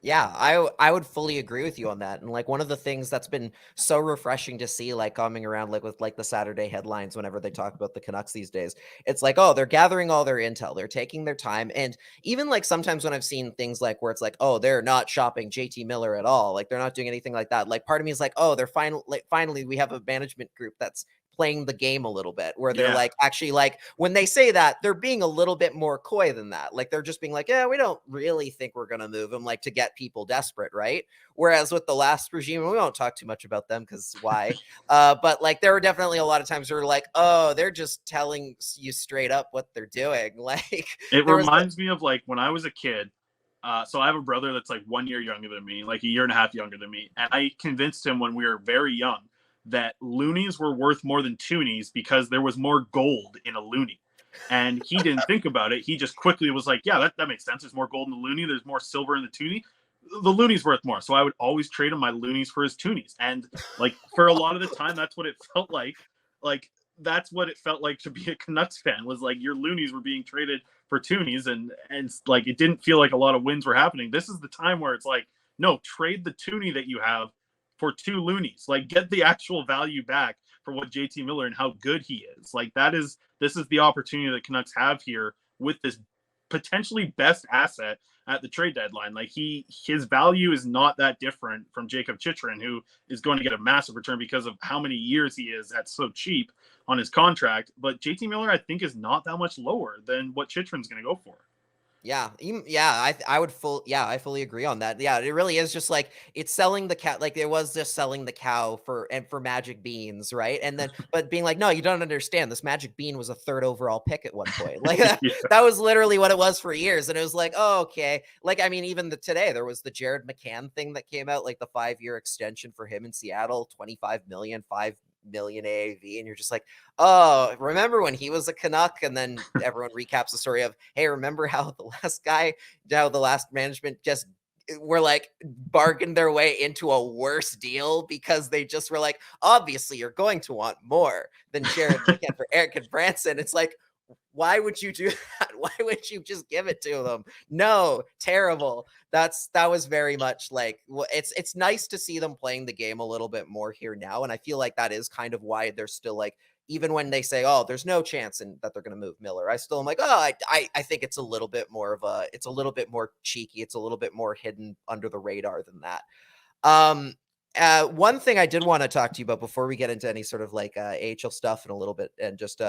Yeah, I would fully agree with you on that. And like, one of the things that's been so refreshing to see, like, coming around, like with like the Saturday headlines, whenever they talk about the Canucks these days, it's like, oh, they're gathering all their intel, they're taking their time. And even like sometimes when I've seen things like where it's like, oh, they're not shopping JT Miller at all, like they're not doing anything like that, like part of me is like, oh, they're finally we have a management group that's playing the game a little bit, where they're like, actually, like, when they say that, they're being a little bit more coy than that. Like, they're just being like, yeah, we don't really think we're going to move him, like, to get people desperate, right? Whereas with the last regime, we won't talk too much about them because why? But like, there were definitely a lot of times where we're like, oh, they're just telling you straight up what they're doing. Like, it reminds me of like when I was a kid. So I have a brother that's like 1 year younger than me, like a year and a half younger than me. And I convinced him when we were very young that loonies were worth more than toonies because there was more gold in a loonie. And he didn't think about it. He just quickly was like, yeah, that makes sense. There's more gold in the loonie. There's more silver in the toonie. The loonie's worth more. So I would always trade him my loonies for his toonies. And like, for a lot of the time, that's what it felt like. Like, that's what it felt like to be a Canucks fan, was like your loonies were being traded for toonies. And like, it didn't feel like a lot of wins were happening. This is the time where it's like, no, trade the toonie that you have for 2 loonies. Like, get the actual value back for what JT Miller and how good he is. Like, this is the opportunity that Canucks have here with this potentially best asset at the trade deadline. Like, his value is not that different from Jakob Chychrun, who is going to get a massive return because of how many years he is at so cheap on his contract. But JT Miller, I think, is not that much lower than what Chychrun's going to go for. Yeah, I fully agree on that. Yeah, it really is just like it's selling the cow, like it was just selling the cow for magic beans, right? And then, but being like, no, you don't understand. This magic bean was a third overall pick at one point. Like Yeah. that was literally what it was for years, and it was like, oh, okay. Like I mean, even today there was the Jared McCann thing that came out, like the 5-year extension for him in Seattle, 25 million, 5 million AAV, and you're just like, oh, remember when he was a Canuck? And then everyone recaps the story of, hey, remember how the last management just were like bargained their way into a worse deal because they just were like, obviously you're going to want more than Jared McCann for Eric and Branson. It's like, why would you do that? Why would you just give it to them? No, terrible. That was very much like, it's nice to see them playing the game a little bit more here now, and I feel like that is kind of why they're still like, even when they say, oh, there's no chance that they're going to move Miller, I still am like, oh, I think it's a little bit more it's a little bit more cheeky, it's a little bit more hidden under the radar than that. One thing I did want to talk to you about before we get into any sort of like AHL stuff in a little bit, and just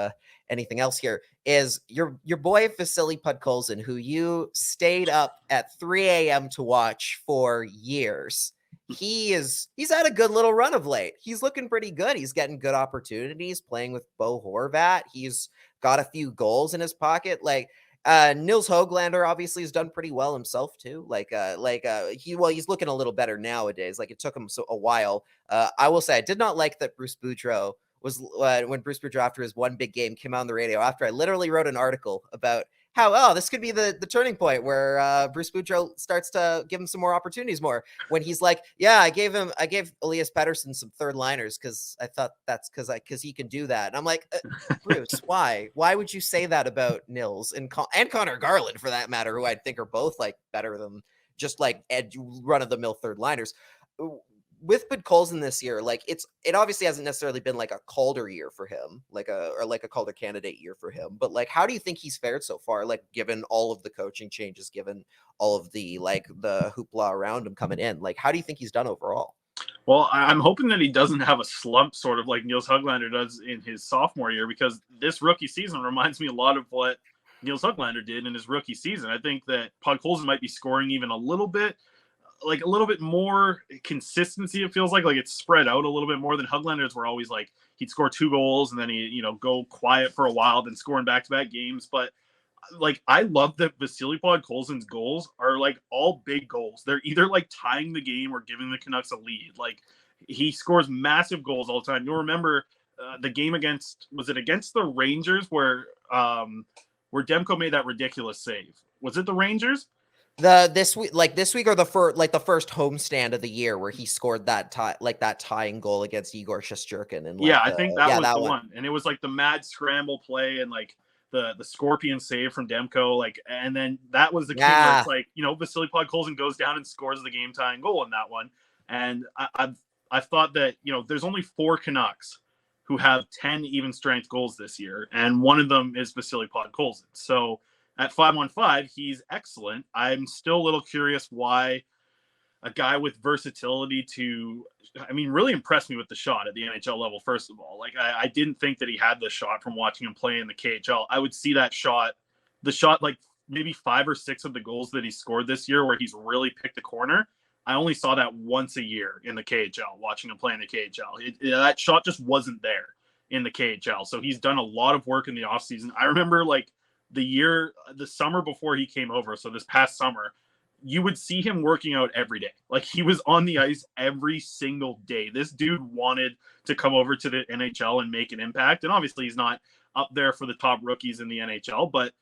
anything else here, is your boy Vasily Podkolzin, who you stayed up at 3 a.m. to watch for years. He's had a good little run of late. He's looking pretty good. He's getting good opportunities playing with Bo Horvat. He's got a few goals in his pocket. Like Nils Höglander obviously has done pretty well himself too. He's looking a little better nowadays. Like it took him a while. I will say I did not like that Bruce Boudreau was when Bruce Boudreau, after his one big game, came on the radio after I literally wrote an article about how, this could be the turning point where Bruce Boudreau starts to give him some more opportunities more, when he's like, yeah, I gave Elias Pettersson some third liners because I thought that's because he can do that. And I'm like, Bruce, why would you say that about Nils and Connor Garland, for that matter, who I think are both like better than just like run of the mill third liners? With Podkolzin this year, like it obviously hasn't necessarily been like a Calder year for him, or a Calder candidate year for him. But like, how do you think he's fared so far? Like, given all of the coaching changes, given all of the the hoopla around him coming in, like, how do you think he's done overall? Well, I'm hoping that he doesn't have a slump, sort of like Nils Höglander does in his sophomore year, because this rookie season reminds me a lot of what Nils Höglander did in his rookie season. I think that Podkolzin might be scoring even a little bit more consistency. It feels like it's spread out a little bit more than Höglander's, were always like he'd score 2 goals and then he go quiet for a while, then score in back-to-back games. But like, I love that Vasily Podkolzin's goals are like all big goals. They're either like tying the game or giving the Canucks a lead. Like, he scores massive goals all the time. You'll remember the game against the Rangers where Demko made that ridiculous save. Was it the Rangers? This week or the first homestand of the year where he scored that tying goal against Igor Shesterkin, and I think that was the one. And it was like the mad scramble play and like the scorpion save from Demko, like, and then that was the game where it's like, Vasily Podkolzin goes down and scores the game tying goal in that one. And I've thought that there's only 4 Canucks who have 10 even strength goals this year, and one of them is Vasily Podkolzin. So at 5-on-5, he's excellent. I'm still a little curious why a guy with versatility really impressed me with the shot at the NHL level, first of all. Like, I didn't think that he had the shot from watching him play in the KHL. I would see the shot, like maybe 5 or 6 of the goals that he scored this year where he's really picked the corner. I only saw that once a year in the KHL, watching him play in the KHL. That shot just wasn't there in the KHL. So he's done a lot of work in the offseason. I remember like the summer before he came over, so this past summer, you would see him working out every day. Like, he was on the ice every single day. This dude wanted to come over to the NHL and make an impact. And obviously he's not up there for the top rookies in the NHL, but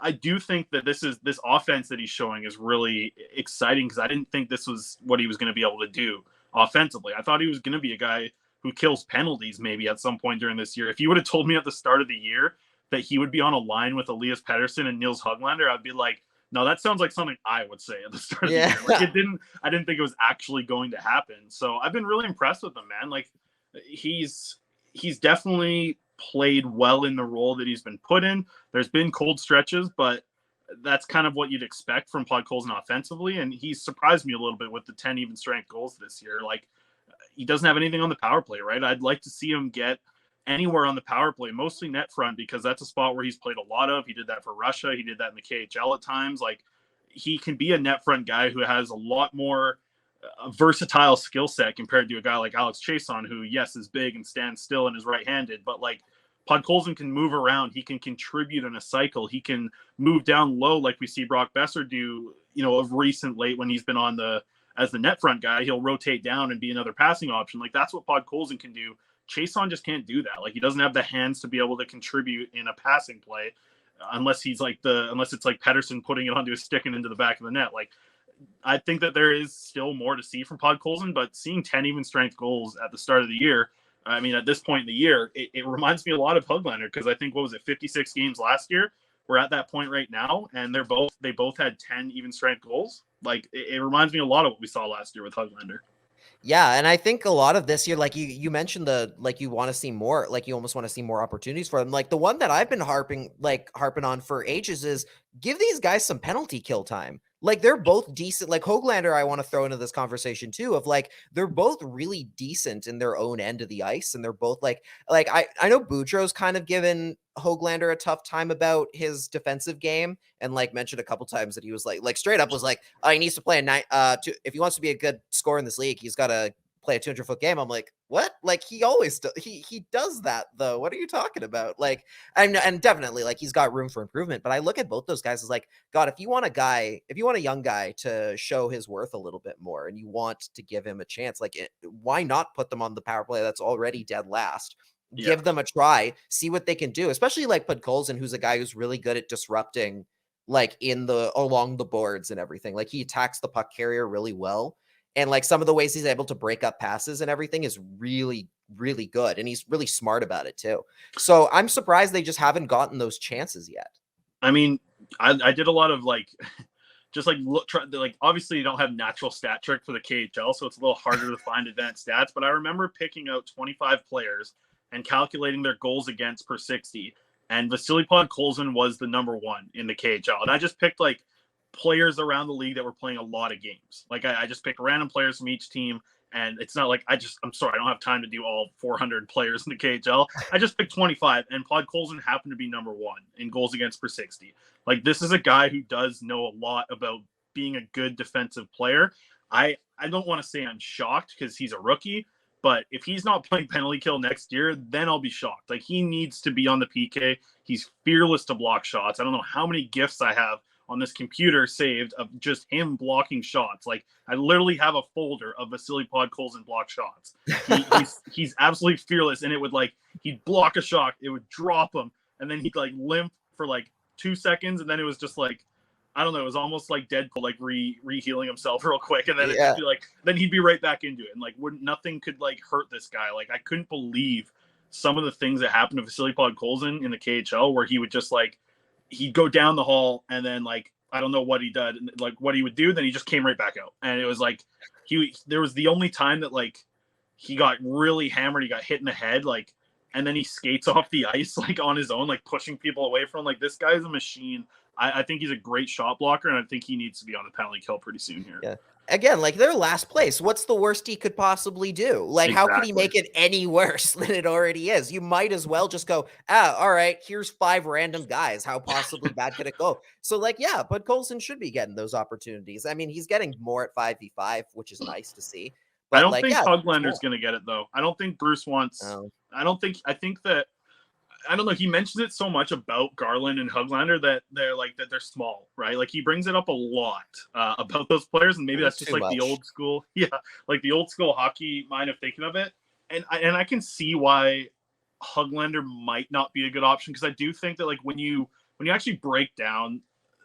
I do think that this offense that he's showing is really exciting, because I didn't think this was what he was going to be able to do offensively. I thought he was going to be a guy who kills penalties maybe at some point during this year. If you would have told me at the start of the year that he would be on a line with Elias Pettersson and Nils Höglander, I'd be like, no, that sounds like something I would say at the start of the year. Like, I didn't think it was actually going to happen. So I've been really impressed with him, man. Like, he's definitely played well in the role that he's been put in. There's been cold stretches, but that's kind of what you'd expect from Podkolzin offensively. And he's surprised me a little bit with the 10 even strength goals this year. Like, he doesn't have anything on the power play, right? I'd like to see him get anywhere on the power play, mostly net front, because that's a spot where he's played a lot of. He did that for Russia. He did that in the KHL at times. Like, he can be a net front guy who has a lot more versatile skill set compared to a guy like Alex Chiasson, who, yes, is big and stands still and is right-handed, but like Podkolzin can move around. He can contribute in a cycle. He can move down low like we see Brock Boeser do, of recent late when he's been on as the net front guy. He'll rotate down and be another passing option. Like, that's what Podkolzin can do. Chiasson just can't do that. Like, he doesn't have the hands to be able to contribute in a passing play unless it's like Pettersson putting it onto a stick and into the back of the net. Like, I think that there is still more to see from Podkolzin, but seeing 10 even strength goals at the start of the year, I mean, at this point in the year, it reminds me a lot of Höglander, because I think, 56 games last year? We're at that point right now, and they both had 10 even strength goals. Like, it reminds me a lot of what we saw last year with Höglander. Yeah, and I think a lot of this year, like you mentioned, you want to see more, like you almost want to see more opportunities for them. Like, the one that I've been harping on for ages is give these guys some penalty kill time. Like, they're both decent. Like, Höglander, I want to throw into this conversation too, of like, they're both really decent in their own end of the ice, and they're both like I know Boudreau's kind of given Höglander a tough time about his defensive game, and like mentioned a couple times that he was like straight up was like, oh, he needs to play if he wants to be a good scorer in this league, he's got to play a 200-foot game. I'm like, what? Like, he always he does that though. What are you talking about? Like, and definitely, like, he's got room for improvement. But I look at both those guys as like, God, if you want a young guy to show his worth a little bit more, and you want to give him a chance, like, why not put them on the power play that's already dead last? Yeah. Give them a try, see what they can do, especially like Podkolzin, who's a guy who's really good at disrupting, like, along the boards and everything. Like, he attacks the puck carrier really well. And like, some of the ways he's able to break up passes and everything is really, really good. And he's really smart about it too. So I'm surprised they just haven't gotten those chances yet. I mean, I did a lot of like, just like obviously you don't have natural stat trick for the KHL, so it's a little harder to find advanced stats. But I remember picking out 25 players and calculating their goals against per 60. And Vasily Podkolzin was the number one in the KHL. And I just picked like players around the league that were playing a lot of games. Like, I just picked random players from each team, and it's not like I'm sorry, I don't have time to do all 400 players in the KHL. I just picked 25, and Podkolzin happened to be number one in goals against per 60. Like, this is a guy who does know a lot about being a good defensive player. I don't want to say I'm shocked because he's a rookie, but if he's not playing penalty kill next year, then I'll be shocked. Like, he needs to be on the PK. He's fearless to block shots. I don't know how many GIFs I have on this computer saved of just him blocking shots. Like, I literally have a folder of Vasily Podkolzin block shots. He's absolutely fearless, and it would, like, he'd block a shot, it would drop him, and then he'd like limp for like 2 seconds, and then it was just like, I don't know, it was almost like Deadpool, like re-healing himself real quick, and then it'd be like, then he'd be right back into it, and like, nothing could like hurt this guy. Like, I couldn't believe some of the things that happened to Vasily Podkolzin in the KHL, where he would just like, he'd go down the hall, and then like, I don't know what he did, like what he would do, then he just came right back out. And it was like, there was the only time that like he got really hammered, he got hit in the head, like, and then he skates off the ice like on his own, like pushing people away from him. Like, this guy's a machine. I think he's a great shot blocker, and I think he needs to be on the penalty kill pretty soon here. Yeah. Again, like, they're last place. What's the worst he could possibly do? Like, exactly. How could he make it any worse than it already is? You might as well just go, all right, here's 5 random guys. How possibly bad could it go? So, like, yeah, Podkolzin should be getting those opportunities. I mean, he's getting more at 5v5, which is nice to see. But I don't think Höglander's going to get it, though. I don't think Bruce wants I think that I don't know. He mentions it so much about Garland and Höglander that they're small, right? Like, he brings it up a lot about those players, and maybe that's just like the old school, like the old school hockey mind of thinking of it. And I can see why Höglander might not be a good option, because I do think that like when you actually break down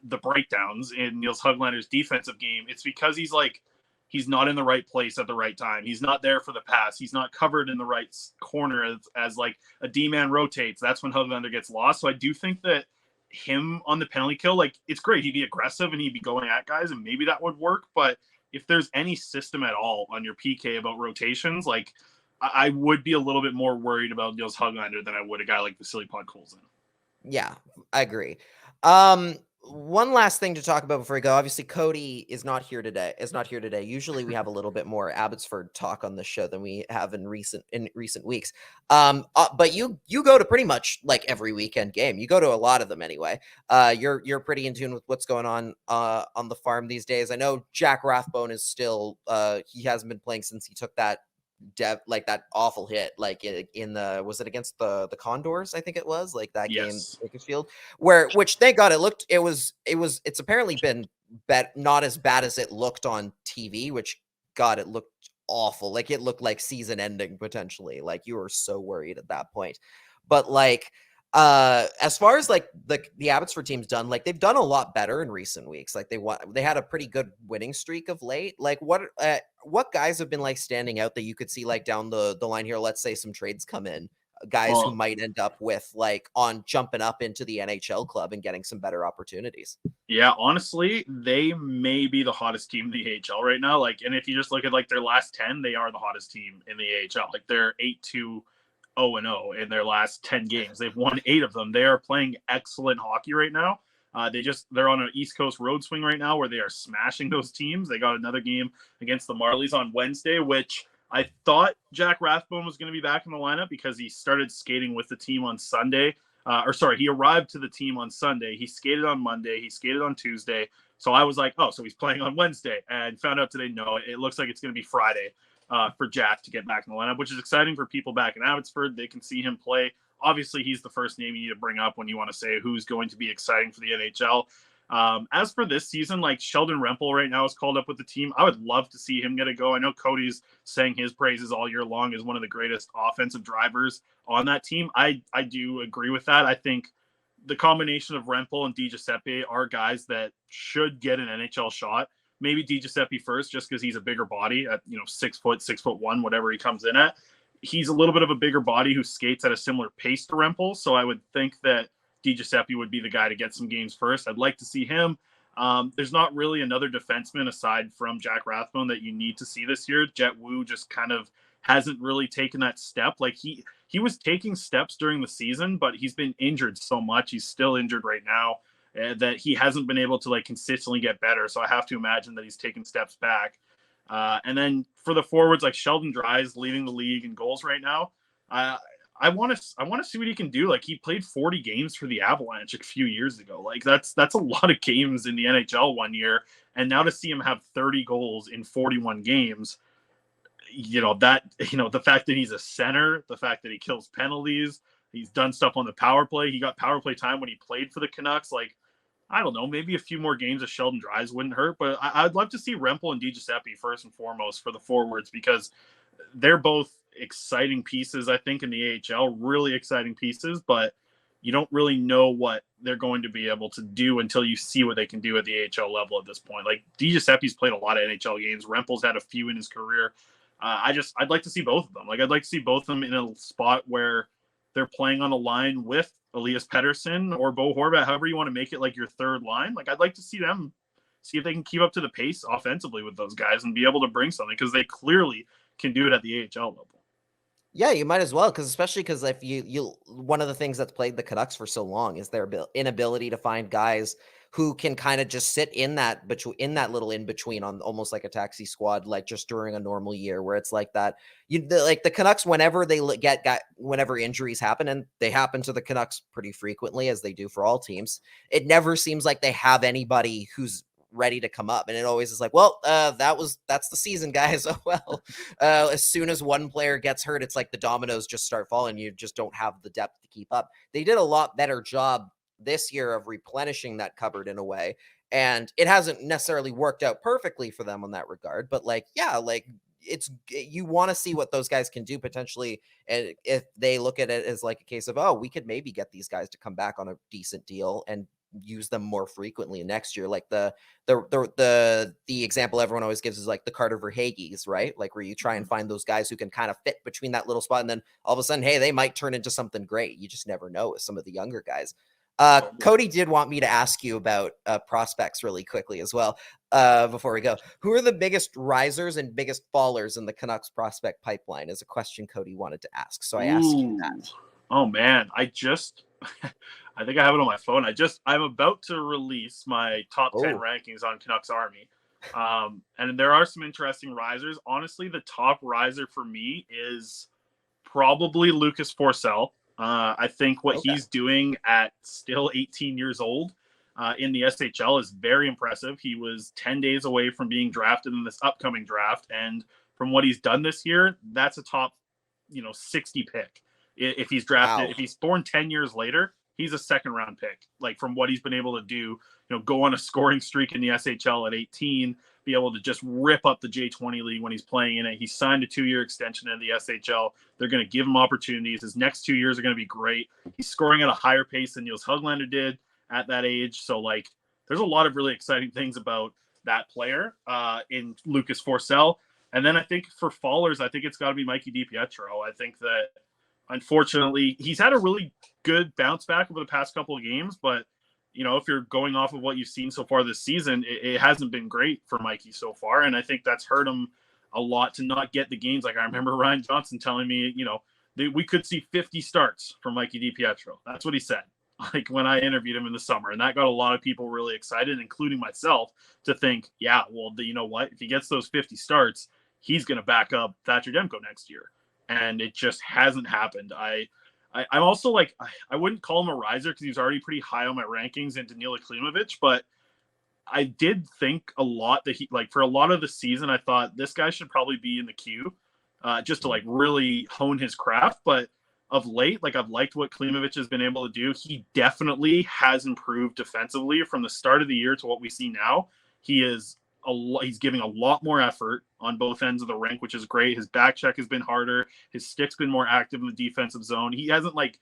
the breakdowns in Nils Höglander's defensive game, it's because he's not in the right place at the right time. He's not there for the pass. He's not covered in the right corner as like a D-man rotates. That's when Höglander gets lost. So I do think that him on the penalty kill, like, it's great. He'd be aggressive and he'd be going at guys, and maybe that would work. But if there's any system at all on your PK about rotations, like, I would be a little bit more worried about Nils Höglander than I would a guy like Vasily Podkolzin. Yeah, I agree. one last thing to talk about before we go. Obviously, Cody is not here today. Usually, we have a little bit more Abbotsford talk on the show than we have in recent weeks. But you go to pretty much like every weekend game. You go to a lot of them anyway. You're pretty in tune with what's going on the farm these days. I know Jack Rathbone is still he hasn't been playing since he took that that awful hit like in the was it against the Condors, I think it was, like that game Bakersfield, which thank God it's apparently been not as bad as it looked on TV, which God, it looked awful. Like it looked like season ending potentially. Like you were so worried at that point. But like as far as like the Abbotsford team's done, like they've done a lot better in recent weeks. Like they had a pretty good winning streak of late. Like what guys have been like standing out that you could see like down the line here? Let's say some trades come in, guys who might end up with like on jumping up into the NHL club and getting some better opportunities. Yeah, honestly, they may be the hottest team in the AHL right now. Like, and if you just look at like their last 10, they are the hottest team in the AHL. Like they're 8-2. 0-0 in their last 10 games. They've won 8 of them. They are playing excellent hockey right now. They're on an East Coast road swing right now where they are smashing those teams. They got another game against the Marlies on Wednesday, which I thought Jack Rathbone was going to be back in the lineup because he started skating with the team on Sunday. He arrived to the team on Sunday. He skated on Monday. He skated on Tuesday. So I was like, oh, so he's playing on Wednesday, and found out today, no, it looks like it's going to be Friday. For Jack to get back in the lineup, which is exciting for people back in Abbotsford. They can see him play. Obviously, he's the first name you need to bring up when you want to say who's going to be exciting for the NHL. As for this season, like Sheldon Rempel right now is called up with the team. I would love to see him get a go. I know Cody's saying his praises all year long as one of the greatest offensive drivers on that team. I do agree with that. I think the combination of Rempel and DiGiuseppe are guys that should get an NHL shot. Maybe DiGiuseppe first, just because he's a bigger body at 6 foot, 6'1", whatever he comes in at. He's a little bit of a bigger body who skates at a similar pace to Rempel, so I would think that DiGiuseppe would be the guy to get some games first. I'd like to see him. There's not really another defenseman aside from Jack Rathbone that you need to see this year. Jet Wu just kind of hasn't really taken that step. Like he was taking steps during the season, but he's been injured so much. He's still injured right now. That he hasn't been able to like consistently get better. So I have to imagine that he's taken steps back. And then for the forwards, like Sheldon Dries leading the league in goals right now. I want to see what he can do. Like he played 40 games for the Avalanche a few years ago. Like that's a lot of games in the NHL one year. And now to see him have 30 goals in 41 games, the fact that he's a center, the fact that he kills penalties, he's done stuff on the power play. He got power play time when he played for the Canucks. Like, I don't know, maybe a few more games of Sheldon Dries wouldn't hurt, but I'd love to see Rempel and DiGiuseppe first and foremost for the forwards because they're both exciting pieces, I think, in the AHL, really exciting pieces, but you don't really know what they're going to be able to do until you see what they can do at the AHL level at this point. Like, DiGiuseppe's played a lot of NHL games. Rempel's had a few in his career. I'd like to see both of them. Like, I'd like to see both of them in a spot where they're playing on a line with Elias Pettersson or Bo Horvat, however you want to make it like your third line. Like I'd like to see them see if they can keep up to the pace offensively with those guys and be able to bring something because they clearly can do it at the AHL level. Yeah, you might as well, especially because if you one of the things that's plagued the Canucks for so long is their inability to find guys who can kind of just sit in that little in between on almost like a taxi squad, like just during a normal year where it's like that. Like the Canucks, whenever they whenever injuries happen, and they happen to the Canucks pretty frequently as they do for all teams, it never seems like they have anybody who's ready to come up, and it always is like, well, that's the season, guys. Oh well. As soon as one player gets hurt, it's like the dominoes just start falling. You just don't have the depth to keep up. They did a lot better job this year of replenishing that cupboard in a way, and it hasn't necessarily worked out perfectly for them on that regard, but like, yeah, like you want to see what those guys can do potentially, and if they look at it as like a case of, oh, we could maybe get these guys to come back on a decent deal and use them more frequently next year. Like the example everyone always gives is like the Carter Verhaeghes, right? Like where you try and find those guys who can kind of fit between that little spot, and then all of a sudden, hey, they might turn into something great. You just never know with some of the younger guys. Cody did want me to ask you about prospects really quickly as well before we go. Who are the biggest risers and biggest fallers in the Canucks prospect pipeline is a question Cody wanted to ask. So I asked you that. Oh man, I just I think I have it on my phone. I'm about to release my top 10 Oh, rankings on CanucksArmy. And there are some interesting risers. Honestly, the top riser for me is probably Lucas Forsell. I think what okay. he's doing at still 18 years old in the SHL is very impressive. He was 10 days away from being drafted in this upcoming draft. And from what he's done this year, that's a top, 60 pick. If he's drafted, Wow. if he's born 10 years later, he's a second round pick. Like from what he's been able to do, go on a scoring streak in the SHL at 18, be able to just rip up the J20 league when he's playing in it. He signed a 2-year extension in the SHL. They're going to give him opportunities. His next 2 years are going to be great. He's scoring at a higher pace than Niels Höglander did at that age. So like, there's a lot of really exciting things about that player in Lucas Forsell. And then I think for fallers, I think it's got to be Mikey DiPietro. I think that unfortunately he's had a really good bounce back over the past couple of games, but if you're going off of what you've seen so far this season, it hasn't been great for Mikey so far. And I think that's hurt him a lot to not get the games. Like I remember Ryan Johnson telling me, we could see 50 starts from Mikey DiPietro. That's what he said, like when I interviewed him in the summer. And that got a lot of people really excited, including myself, to think, yeah, well, you know what? If he gets those 50 starts, he's going to back up Thatcher Demko next year. And it just hasn't happened. I'm also like, I wouldn't call him a riser because he's already pretty high on my rankings into Nila Klimovich, but I did think a lot that he, like for a lot of the season, I thought this guy should probably be in the queue just to like really hone his craft. But of late, like I've liked what Klimovich has been able to do. He definitely has improved defensively from the start of the year to what we see now. He's giving a lot more effort on both ends of the rink, which is great. His back check has been harder. His stick's been more active in the defensive zone. He hasn't like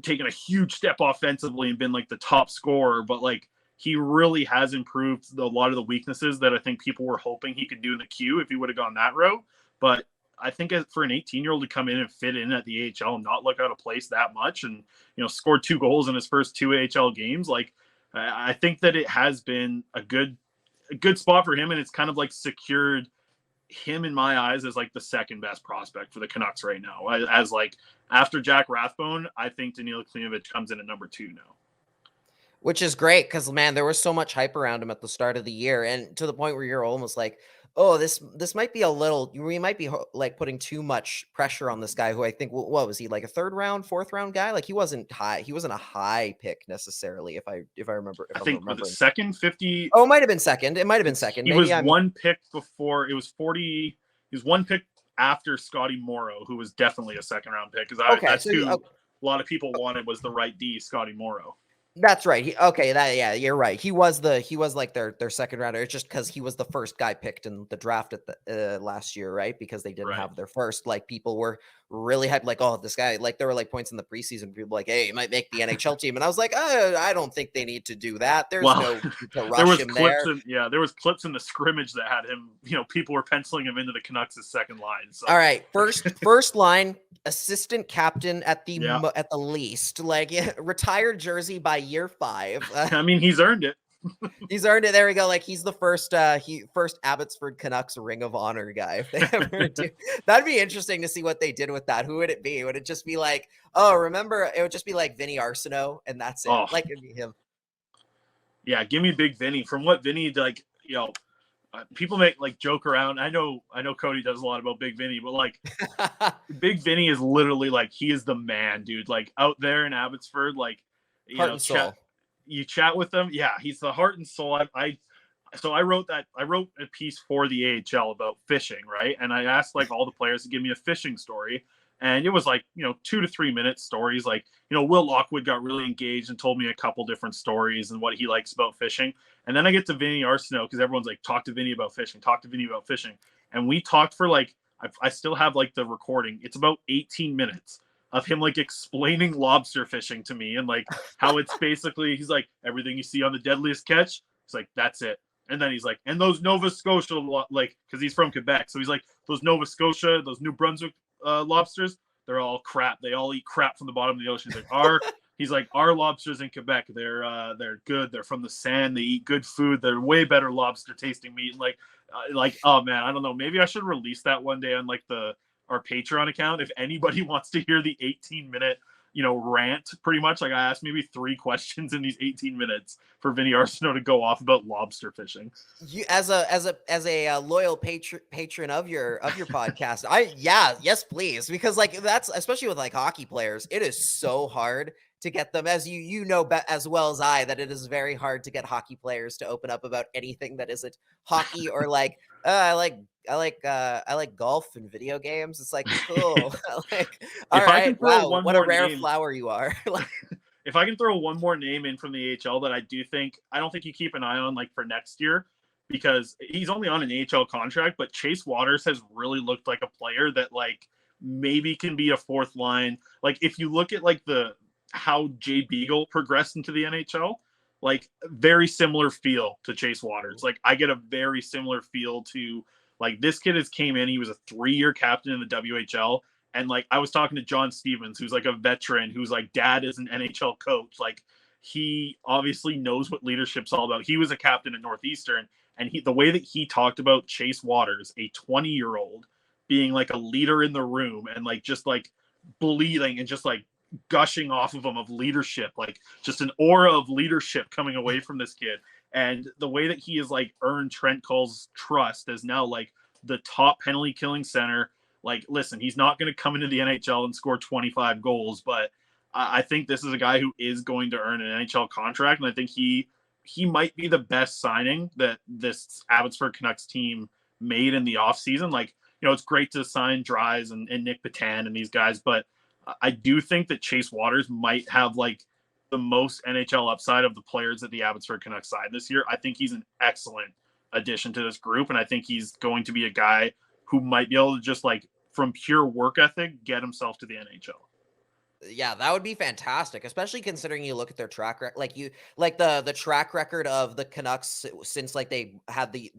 taken a huge step offensively and been like the top scorer, but like he really has improved a lot of the weaknesses that I think people were hoping he could do in the queue if he would have gone that route. But I think for an 18-year-old to come in and fit in at the AHL and not look out of place that much and, scored 2 goals in his first 2 AHL games, like I think that it has been a good spot for him, and it's kind of like secured him in my eyes as like the second best prospect for the Canucks right now. As like after Jack Rathbone, I think Danila Klimovich comes in at number 2 now. Which is great because, man, there was so much hype around him at the start of the year, and to the point where you're almost like, oh, this might be we might be like putting too much pressure on this guy who I think, what was he, like a 3rd round, 4th round guy? Like he wasn't a high pick necessarily, if I remember. I think for the second 50. Oh, it might have been second. It might have been second. He was one pick before. It was 40. He was one pick after Scotty Morrow, who was definitely a 2nd round pick. Because that's who a lot of people wanted was the right D, Scotty Morrow. That's right. You're right. He was like their 2nd rounder. It's just because he was the first guy picked in the draft at the last year, right? Because they didn't have their first. Like people were really hyped, like, oh, this guy. Like there were like points in the preseason, people like, hey, he might make the NHL team, and I was like, I don't think they need to do that. There's no to rush him there. There was clips in the scrimmage that had him. People were penciling him into the Canucks' 2nd line. So. All right, first line. Assistant captain at the least, like retired jersey by year 5. I mean, he's earned it. He's earned it. There we go. Like he's the first Abbotsford Canucks Ring of Honor guy. If they ever do, that'd be interesting to see what they did with that. Who would it be? Would it just be like, oh, remember? It would just be like Vinny Arsenault, and that's it. Like it'd be him. Yeah, give me Big Vinny. From what Vinny like, people make like joke around. I know Cody does a lot about Big Vinny, but like Big Vinny is literally like, he is the man, dude. Like out there in Abbotsford, like, you chat with them. Yeah. He's the heart and soul. I wrote a piece for the AHL about fishing. Right. And I asked like all the players to give me a fishing story. And it was like, 2 to 3 minute stories. Like, Will Lockwood got really engaged and told me a couple different stories and what he likes about fishing. And then I get to Vinny Arsenault because everyone's like, talk to Vinny about fishing. And we talked for like, I still have like the recording. It's about 18 minutes of him like explaining lobster fishing to me and like how it's basically, he's like, everything you see on the Deadliest Catch. It's like, that's it. And then he's like, and those Nova Scotia, like, because he's from Quebec. So he's like, those Nova Scotia, those New Brunswick lobsters, they're all crap. They all eat crap from the bottom of the ocean. He's like, our lobsters in Quebec, they're good. They're from the sand. They eat good food. They're way better lobster tasting meat. And like, oh man, I don't know. Maybe I should release that one day on like our Patreon account. If anybody wants to hear the 18-minute rant pretty much. Like I asked maybe 3 questions in these 18 minutes for Vinny Arsenault to go off about lobster fishing. You as a loyal patron of your podcast, yes please, because like that's especially with like hockey players, it is so hard to get them, as you know as well as I, that it is very hard to get hockey players to open up about anything that isn't hockey or like I like golf and video games. It's like cool. Like all right, wow, what a rare flower you are. If I can throw one more name in from the AHL that I don't think you keep an eye on like for next year, because he's only on an AHL contract, but Chase Waters has really looked like a player that like maybe can be a fourth line. Like if you look at like how Jay Beagle progressed into the NHL, like very similar feel to Chase Waters. Like I get a very similar feel to like this kid came in, he was a 3-year captain in the WHL. And like I was talking to John Stevens, who's like a veteran, who's like dad is an NHL coach. Like he obviously knows what leadership's all about. He was a captain at Northeastern, and the way that he talked about Chase Waters, a 20-year-old, being like a leader in the room and like just like bleeding and just like gushing off of him of leadership, like just an aura of leadership coming away from this kid. And the way that he has like earned Trent Cull's trust as now like the top penalty killing center. Like, listen, he's not going to come into the NHL and score 25 goals, but I think this is a guy who is going to earn an NHL contract, and I think he might be the best signing that this Abbotsford Canucks team made in the offseason. Like, it's great to sign Dries and Nick Patan and these guys, but I do think that Chase Waters might have, like, the most NHL upside of the players that the Abbotsford Canucks signed this year. I think he's an excellent addition to this group, and I think he's going to be a guy who might be able to just like from pure work ethic get himself to the NHL. Yeah, that would be fantastic, especially considering you look at their track record, the track record of the Canucks since like they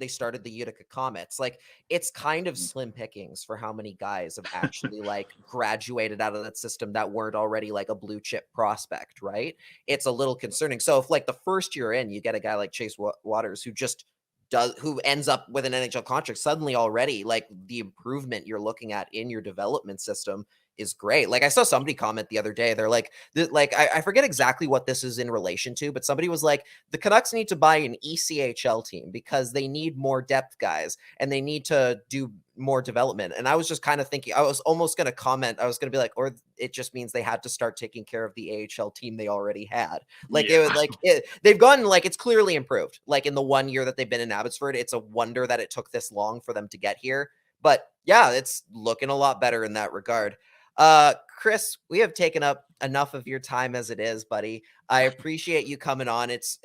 started the Utica Comets. Like it's kind of slim pickings for how many guys have actually like graduated out of that system that weren't already like a blue chip prospect, right? It's a little concerning. So if like the first year in, you get a guy like Chase Waters who ends up with an NHL contract, suddenly already like the improvement you're looking at in your development system is great. Like I saw somebody comment the other day, they're like, I forget exactly what this is in relation to, but somebody was like, the Canucks need to buy an ECHL team because they need more depth guys and they need to do more development. And I was just kind of thinking, I was almost going to comment, I was going to be like, or it just means they had to start taking care of the AHL team they already had. Like it was like they've gotten like it's clearly improved. Like in the 1 year that they've been in Abbotsford, it's a wonder that it took this long for them to get here. But yeah, it's looking a lot better in that regard. Chris, we have taken up enough of your time as it is, buddy. I appreciate you coming on. It's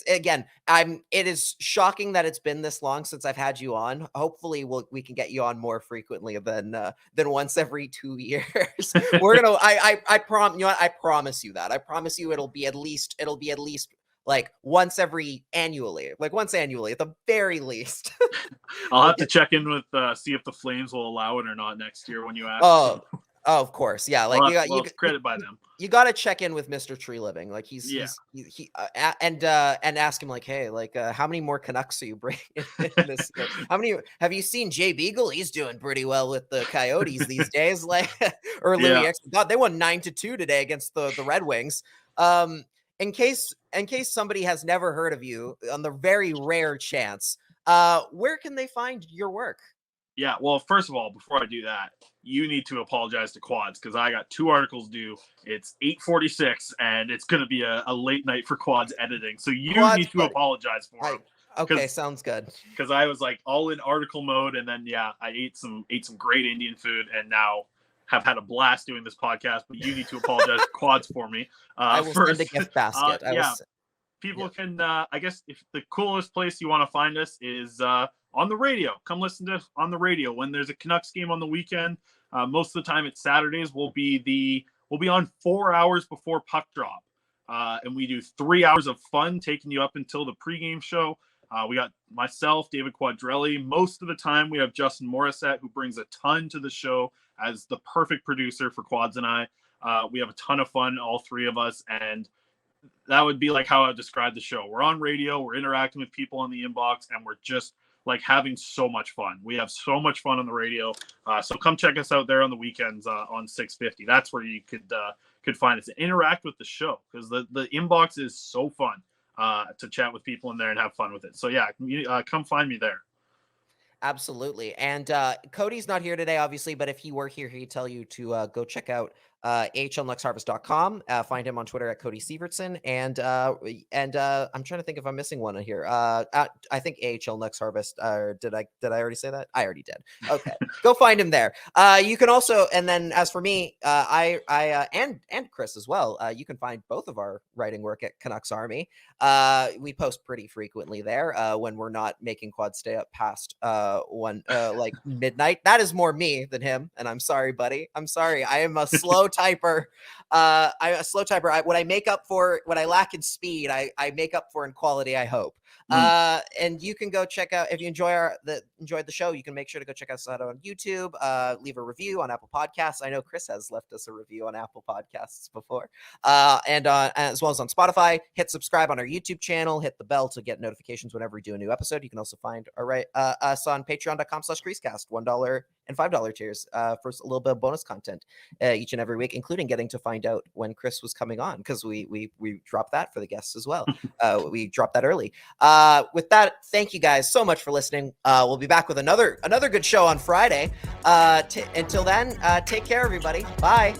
again, it is shocking that it's been this long since I've had you on. Hopefully we can get you on more frequently than once every 2 years. We're going to, I promise you that. I promise you it'll be at least like once annually at the very least. I'll have to check in with, see if the Flames will allow it or not next year when you ask. Oh, of course. Yeah. Like you credit by them. You got to check in with Mr. Tree Living. Like and ask him like, hey, like, how many more Canucks are you bringing in this year? How many have you seen Jay Beagle? He's doing pretty well with the Coyotes these days. Like, or Louis X. God, they won 9-2 today against the Red Wings. In case somebody has never heard of you, on the very rare chance, where can they find your work? Yeah, well, first of all, before I do that, you need to apologize to Quads because I got 2 articles due. It's 8:46, and it's going to be a late night for Quads editing. So you need to apologize for him. Okay, sounds good. Because I was like all in article mode, and then I ate some great Indian food, and now have had a blast doing this podcast. But you need to apologize to Quads for me. I will send a gift basket. People can. I guess if the coolest place you want to find us is on the radio. Come listen to us on the radio when there's a Canucks game on the weekend. Most of the time it's Saturdays. We'll be on 4 hours before puck drop, and we do 3 hours of fun, taking you up until the pregame show. We got myself, David Quadrelli. Most of the time we have Justin Morissette, who brings a ton to the show as the perfect producer for Quads and I. We have a ton of fun, all 3 of us, and that would be like how I would describe the show. We're on radio, we're interacting with people on the inbox, and we're just like having so much fun. We have so much fun on the radio. So come check us out there on the weekends on 650. That's where you could find us and interact with the show, because the inbox is so fun to chat with people in there and have fun with it. So yeah, come find me there. Absolutely. And Cody's not here today, obviously, but if he were here, he'd tell you to go check out ahlnucksharvest.com. Find him on Twitter at Cody Sievertson. And I'm trying to think if I'm missing one here. I think AHL Nucks Harvest. Did I already say that? I already did. Okay. Go find him there. You can also, and then as for me, I and Chris as well, you can find both of our writing work at Canucks Army. We post pretty frequently there when we're not making Quad stay up past like midnight. That is more me than him, and I'm sorry, buddy. I'm sorry. I am a slow typer. I'm a slow typer. What I make up for, what I lack in speed, I make up for in quality, I hope. And you can go check out, if you enjoyed the show, you can make sure to go check us out on YouTube, leave a review on Apple Podcasts. I know Chris has left us a review on Apple Podcasts before, and as well as on Spotify. Hit subscribe on our YouTube channel, hit the bell to get notifications whenever we do a new episode. You can also find us on patreon.com/CreaseCast, $1 and $5 tiers for a little bit of bonus content each and every week, including getting to find out when Chris was coming on, because we dropped that for the guests as well. We dropped that early. With that, thank you guys so much for listening. We'll be back with another good show on Friday. Until then, take care, everybody. Bye.